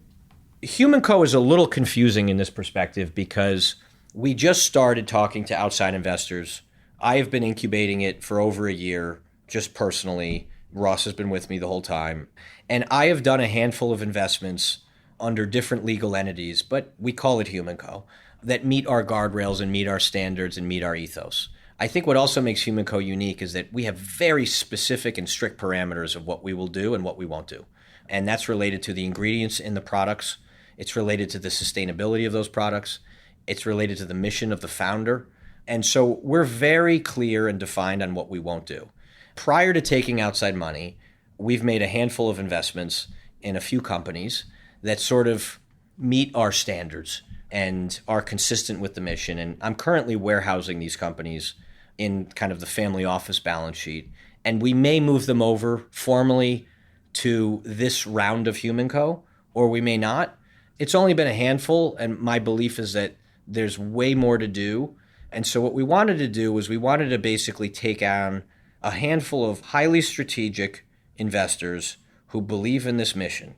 HumanCo is a little confusing in this perspective because we just started talking to outside investors. I have been incubating it for over a year, just personally. Ross has been with me the whole time. And I have done a handful of investments under different legal entities, but we call it HumanCo, that meet our guardrails and meet our standards and meet our ethos. I think what also makes HumanCo unique is that we have very specific and strict parameters of what we will do and what we won't do. And that's related to the ingredients in the products. It's related to the sustainability of those products. It's related to the mission of the founder. And so we're very clear and defined on what we won't do. Prior to taking outside money, we've made a handful of investments in a few companies that sort of meet our standards and are consistent with the mission. And I'm currently warehousing these companies in kind of the family office balance sheet. And we may move them over formally to this round of HumanCo, or we may not. It's only been a handful, and my belief is that there's way more to do. And so what we wanted to do was we wanted to basically take on a handful of highly strategic investors who believe in this mission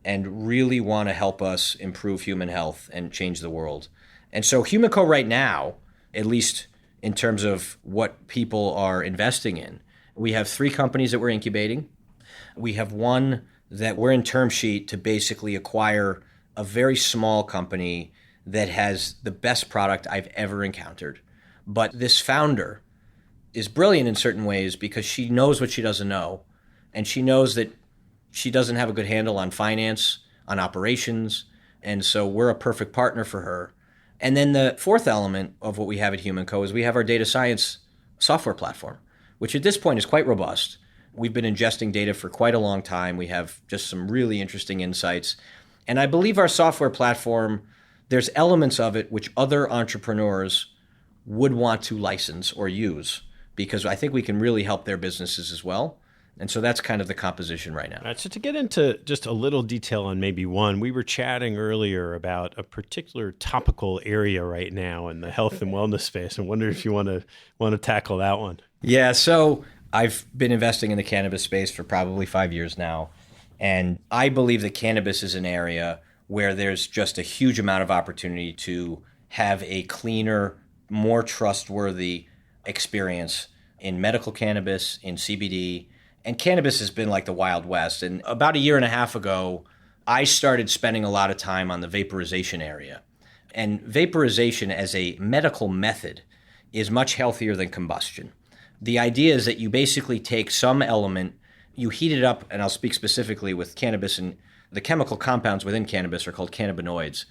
and really want to help us improve human health and change the world. And so HumanCo right now, at least in terms of what people are investing in, we have 3 companies that we're incubating. We have one that we're in term sheet to basically acquire a very small company that has the best product I've ever encountered. But this founder is brilliant in certain ways because she knows what she doesn't know. And she knows that she doesn't have a good handle on finance, on operations. And so we're a perfect partner for her. And then the fourth element of what we have at HumanCo is we have our data science software platform, which at this point is quite robust. We've been ingesting data for quite a long time. We have just some really interesting insights. And I believe our software platform, there's elements of it which other entrepreneurs would want to license or use because I think we can really help their businesses as well. And so that's kind of the composition right now. All right, so to get into just a little detail on maybe one, we were chatting earlier about a particular topical area right now in the health and wellness space. I wonder if you want to tackle that one. Yeah, so I've been investing in the cannabis space for probably 5 years now. And I believe that cannabis is an area where there's just a huge amount of opportunity to have a cleaner, more trustworthy experience in medical cannabis, in CBD. And cannabis has been like the Wild West. And about a year and a half ago, I started spending a lot of time on the vaporization area. And vaporization as a medical method is much healthier than combustion. The idea is that you basically take some element, you heat it up, and I'll speak specifically with cannabis, and the chemical compounds within cannabis are called cannabinoids.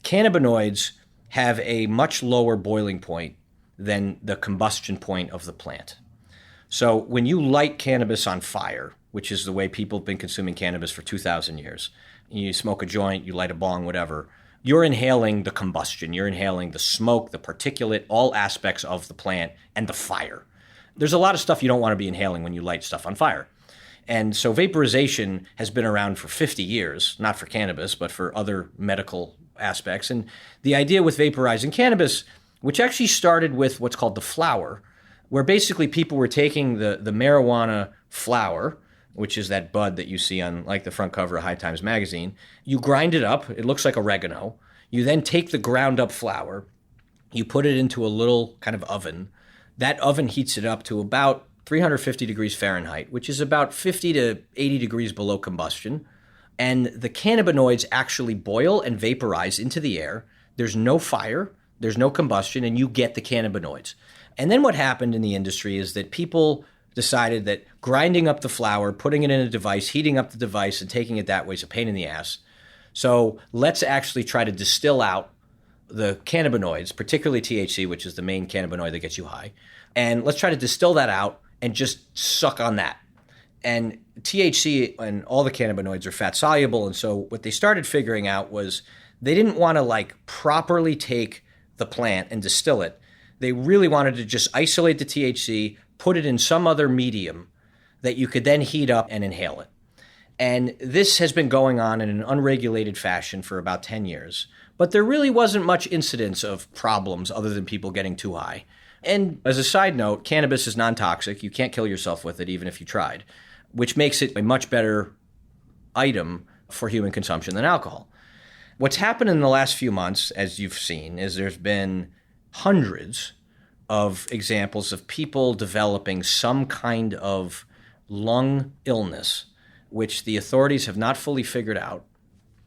Cannabinoids have a much lower boiling point than the combustion point of the plant. So when you light cannabis on fire, which is the way people have been consuming cannabis for 2,000 years, you smoke a joint, you light a bong, whatever, you're inhaling the combustion, you're inhaling the smoke, the particulate, all aspects of the plant, and the fire. There's a lot of stuff you don't want to be inhaling when you light stuff on fire. And so vaporization has been around for 50 years, not for cannabis, but for other medical aspects. And the idea with vaporizing cannabis, which actually started with what's called the flower, where basically people were taking the marijuana flower, which is that bud that you see on like the front cover of High Times magazine. You grind it up. It looks like oregano. You then take the ground up flower. You put it into a little kind of oven. That oven heats it up to about 350 degrees Fahrenheit, which is about 50 to 80 degrees below combustion. And the cannabinoids actually boil and vaporize into the air. There's no fire, there's no combustion, and you get the cannabinoids. And then what happened in the industry is that people decided that grinding up the flower, putting it in a device, heating up the device, and taking it that way is a pain in the ass. So let's actually try to distill out the cannabinoids, particularly THC, which is the main cannabinoid that gets you high. And let's try to distill that out and just suck on that. And THC and all the cannabinoids are fat soluble. And so what they started figuring out was they didn't want to properly take the plant and distill it. They really wanted to just isolate the THC, put it in some other medium that you could then heat up and inhale it. And this has been going on in an unregulated fashion for about 10 years. But there really wasn't much incidence of problems other than people getting too high. And as a side note, cannabis is non-toxic. You can't kill yourself with it even if you tried, which makes it a much better item for human consumption than alcohol. What's happened in the last few months, as you've seen, is there's been hundreds of examples of people developing some kind of lung illness, which the authorities have not fully figured out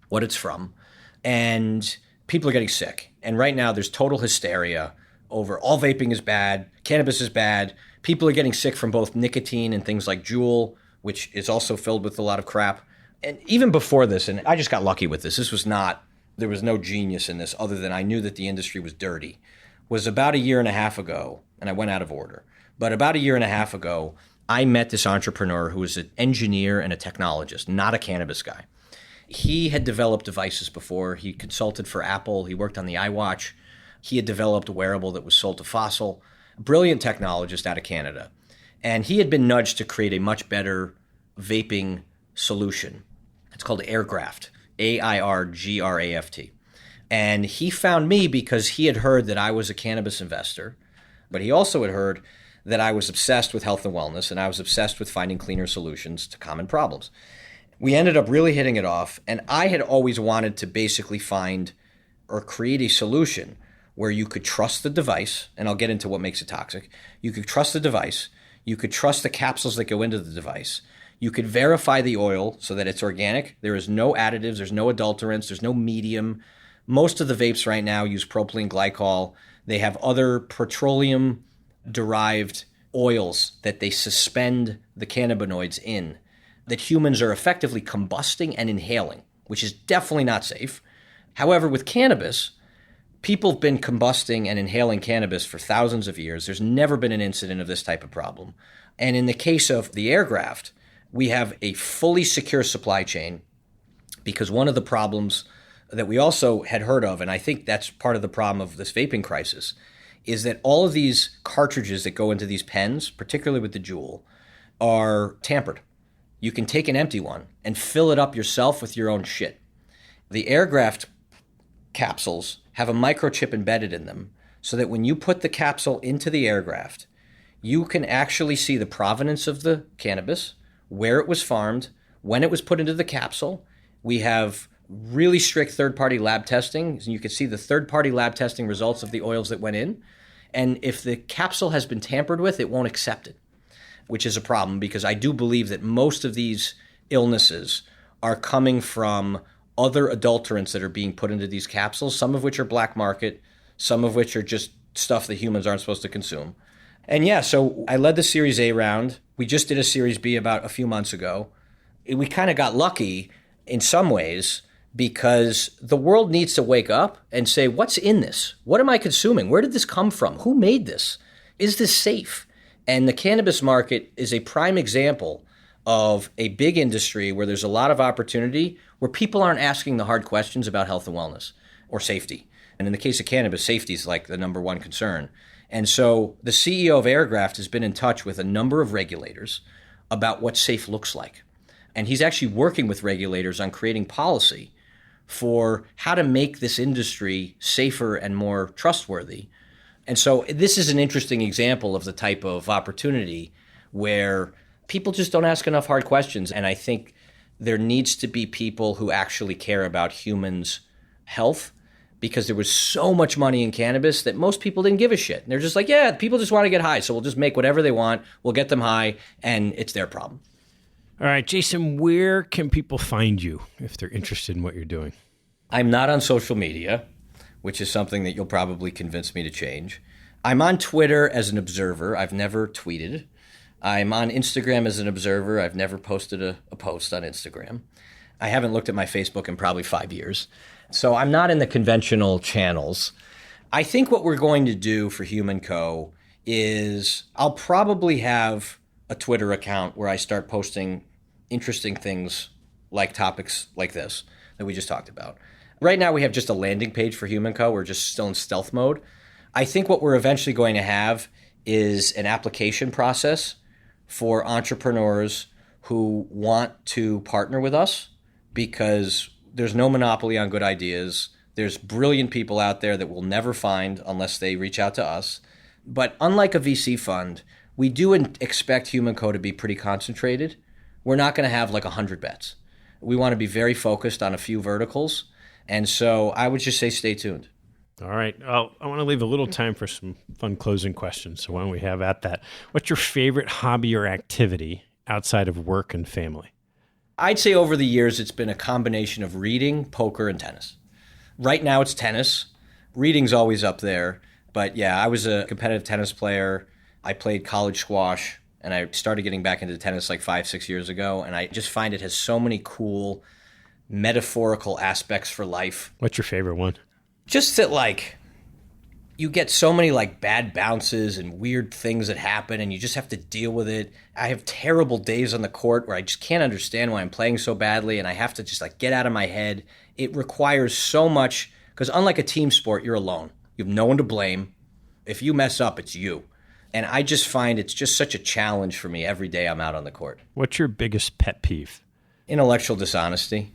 what it's from. And people are getting sick. And right now there's total hysteria over all vaping is bad, cannabis is bad. People are getting sick from both nicotine and things like Juul, which is also filled with a lot of crap. And even before this, and I just got lucky with this, there was no genius in this other than I knew that the industry was dirty, was about a year and a half ago, and I went out of order, but about a year and a half ago, I met this entrepreneur who was an engineer and a technologist, not a cannabis guy. He had developed devices before. He consulted for Apple. He worked on the iWatch. He had developed a wearable that was sold to Fossil. Brilliant technologist out of Canada. And he had been nudged to create a much better vaping solution. It's called Airgraft, AIRGRAFT. And he found me because he had heard that I was a cannabis investor, but he also had heard that I was obsessed with health and wellness, and I was obsessed with finding cleaner solutions to common problems. We ended up really hitting it off, and I had always wanted to basically find or create a solution where you could trust the device, and I'll get into what makes it toxic. You could trust the device. You could trust the capsules that go into the device. You could verify the oil so that it's organic. There is no additives. There's no adulterants. There's no medium. Most of the vapes right now use propylene glycol. They have other petroleum-derived oils that they suspend the cannabinoids in that humans are effectively combusting and inhaling, which is definitely not safe. However, with cannabis, people have been combusting and inhaling cannabis for thousands of years. There's never been an incident of this type of problem. And in the case of the Airgraft, we have a fully secure supply chain because one of the problems that we also had heard of, and I think that's part of the problem of this vaping crisis, is that all of these cartridges that go into these pens, particularly with the Juul, are tampered. You can take an empty one and fill it up yourself with your own shit. The Airgraft capsules have a microchip embedded in them so that when you put the capsule into the Airgraft, you can actually see the provenance of the cannabis, where it was farmed, when it was put into the capsule. We have really strict third-party lab testing. You can see the third-party lab testing results of the oils that went in. And if the capsule has been tampered with, it won't accept it, which is a problem because I do believe that most of these illnesses are coming from other adulterants that are being put into these capsules, some of which are black market, some of which are just stuff that humans aren't supposed to consume. And yeah, so I led the Series A round. We just did a Series B about a few months ago. We kind of got lucky in some ways because the world needs to wake up and say, what's in this? What am I consuming? Where did this come from? Who made this? Is this safe? And the cannabis market is a prime example of a big industry where there's a lot of opportunity, where people aren't asking the hard questions about health and wellness or safety. And in the case of cannabis, safety is like the number one concern. And so the CEO of Airgraft has been in touch with a number of regulators about what safe looks like. And he's actually working with regulators on creating policy for how to make this industry safer and more trustworthy. And so this is an interesting example of the type of opportunity where people just don't ask enough hard questions. And I think there needs to be people who actually care about humans' health because there was so much money in cannabis that most people didn't give a shit. And they're just like, yeah, people just want to get high, so we'll just make whatever they want, we'll get them high, and it's their problem. All right, Jason, where can people find you if they're interested in what you're doing? I'm not on social media, which is something that you'll probably convince me to change. I'm on Twitter as an observer. I've never tweeted. I'm on Instagram as an observer. I've never posted a post on Instagram. I haven't looked at my Facebook in probably 5 years. So I'm not in the conventional channels. I think what we're going to do for HumanCo is I'll probably have a Twitter account where I start posting interesting things like topics like this that we just talked about. Right now we have just a landing page for HumanCo. We're just still in stealth mode. I think what we're eventually going to have is an application process for entrepreneurs who want to partner with us, because there's no monopoly on good ideas. There's brilliant people out there that we'll never find unless they reach out to us. But unlike a VC fund, we do expect HumanCo to be pretty concentrated. We're not going to have like 100 bets. We want to be very focused on a few verticals. And so I would just say stay tuned. All right. Well, I want to leave a little time for some fun closing questions. So why don't we have at that? What's your favorite hobby or activity outside of work and family? I'd say over the years, it's been a combination of reading, poker, and tennis. Right now it's tennis. Reading's always up there. But yeah, I was a competitive tennis player. I played college squash, and I started getting back into tennis like 5-6 years ago. And I just find it has so many cool metaphorical aspects for life. What's your favorite one? Just that, like, you get so many like bad bounces and weird things that happen, and you just have to deal with it. I have terrible days on the court where I just can't understand why I'm playing so badly, and I have to just like get out of my head. It requires so much, because unlike a team sport, you're alone. You have no one to blame. If you mess up, it's you. And I just find it's just such a challenge for me every day I'm out on the court. What's your biggest pet peeve? Intellectual dishonesty.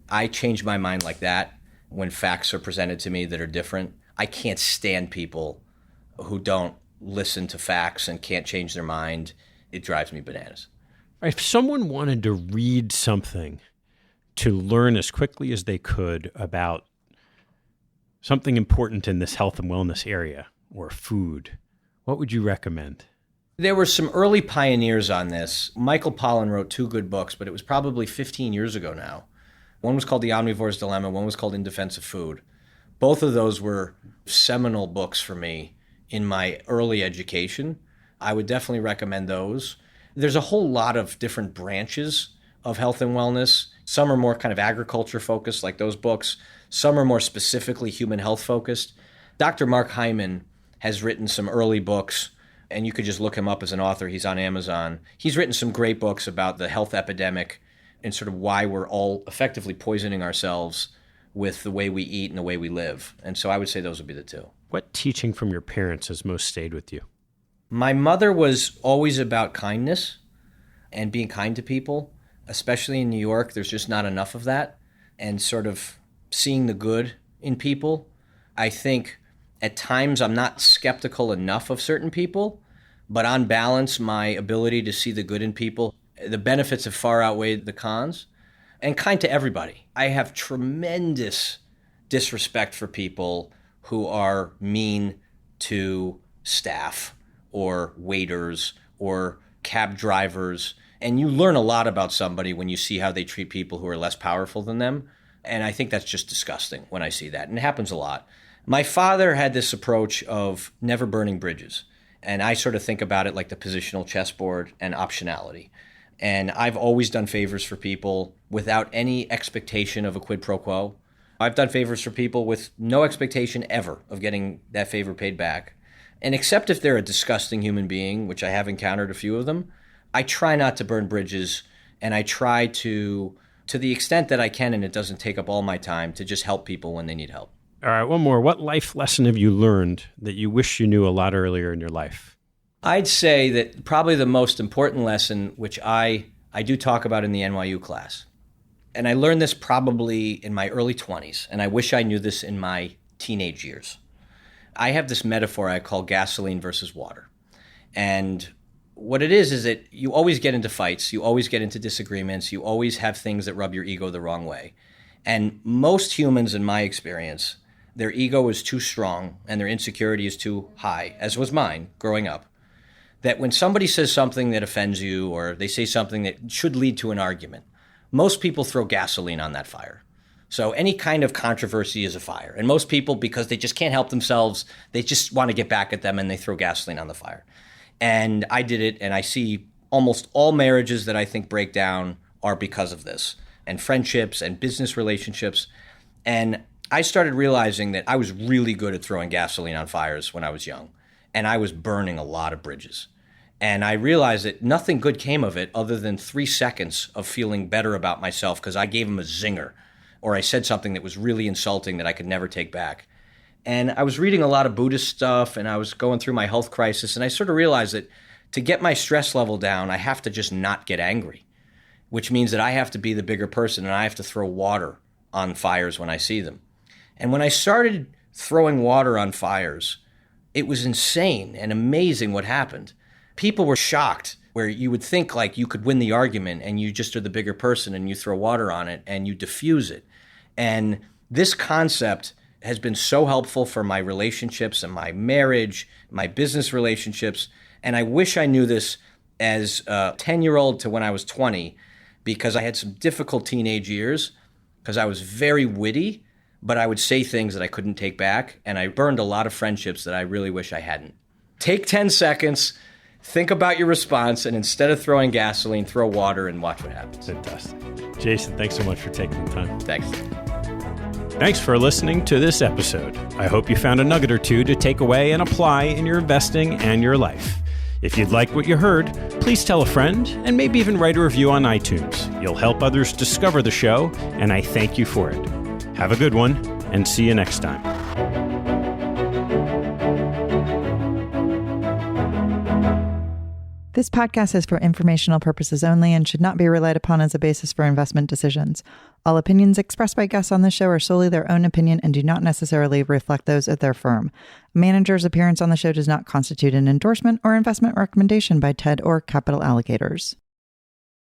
I change my mind like that when facts are presented to me that are different. I can't stand people who don't listen to facts and can't change their mind. It drives me bananas. If someone wanted to read something to learn as quickly as they could about something important in this health and wellness area or food, what would you recommend? There were some early pioneers on this. Michael Pollan wrote 2 good books, but it was probably 15 years ago now. One was called The Omnivore's Dilemma. One was called In Defense of Food. Both of those were seminal books for me in my early education. I would definitely recommend those. There's a whole lot of different branches of health and wellness. Some are more kind of agriculture focused, like those books. Some are more specifically human health focused. Dr. Mark Hyman has written some early books, and you could just look him up as an author. He's on Amazon. He's written some great books about the health epidemic and sort of why we're all effectively poisoning ourselves with the way we eat and the way we live. And so I would say those would be the 2. What teaching from your parents has most stayed with you? My mother was always about kindness and being kind to people, especially in New York. There's just not enough of that. And sort of seeing the good in people. I think at times I'm not skeptical enough of certain people, but on balance, my ability to see the good in people, the benefits have far outweighed the cons. And kind to everybody. I have tremendous disrespect for people who are mean to staff or waiters or cab drivers. And you learn a lot about somebody when you see how they treat people who are less powerful than them. And I think that's just disgusting when I see that. And it happens a lot. My father had this approach of never burning bridges. And I sort of think about it like the positional chessboard and optionality. And I've always done favors for people without any expectation of a quid pro quo. I've done favors for people with no expectation ever of getting that favor paid back. And except if they're a disgusting human being, which I have encountered a few of them, I try not to burn bridges, and I try to the extent that I can, and it doesn't take up all my time, to just help people when they need help. All right, one more. What life lesson have you learned that you wish you knew a lot earlier in your life? I'd say that probably the most important lesson, which I do talk about in the NYU class, and I learned this probably in my early 20s, and I wish I knew this in my teenage years. I have this metaphor I call gasoline versus water. And what it is that you always get into fights, you always get into disagreements, you always have things that rub your ego the wrong way. And most humans, in my experience, their ego is too strong and their insecurity is too high, as was mine growing up, that when somebody says something that offends you or they say something that should lead to an argument, most people throw gasoline on that fire. So any kind of controversy is a fire. And most people, because they just can't help themselves, they just want to get back at them and they throw gasoline on the fire. And I did it, and I see almost all marriages that I think break down are because of this, and friendships and business relationships. And I started realizing that I was really good at throwing gasoline on fires when I was young, and I was burning a lot of bridges. And I realized that nothing good came of it other than 3 seconds of feeling better about myself because I gave him a zinger, or I said something that was really insulting that I could never take back. And I was reading a lot of Buddhist stuff, and I was going through my health crisis, and I sort of realized that to get my stress level down, I have to just not get angry, which means that I have to be the bigger person, and I have to throw water on fires when I see them. And when I started throwing water on fires, it was insane and amazing what happened. People were shocked, where you would think like you could win the argument and you just are the bigger person and you throw water on it and you diffuse it. And this concept has been so helpful for my relationships and my marriage, my business relationships. And I wish I knew this as a 10-year-old to when I was 20, because I had some difficult teenage years because I was very witty, but I would say things that I couldn't take back. And I burned a lot of friendships that I really wish I hadn't. Take 10 seconds, think about your response, and instead of throwing gasoline, throw water and watch what happens. Fantastic. Jason, thanks so much for taking the time. Thanks. Thanks for listening to this episode. I hope you found a nugget or two to take away and apply in your investing and your life. If you'd like what you heard, please tell a friend and maybe even write a review on iTunes. You'll help others discover the show, and I thank you for it. Have a good one, and see you next time. This podcast is for informational purposes only and should not be relied upon as a basis for investment decisions. All opinions expressed by guests on this show are solely their own opinion and do not necessarily reflect those of their firm. A manager's appearance on the show does not constitute an endorsement or investment recommendation by TED or Capital Allocators.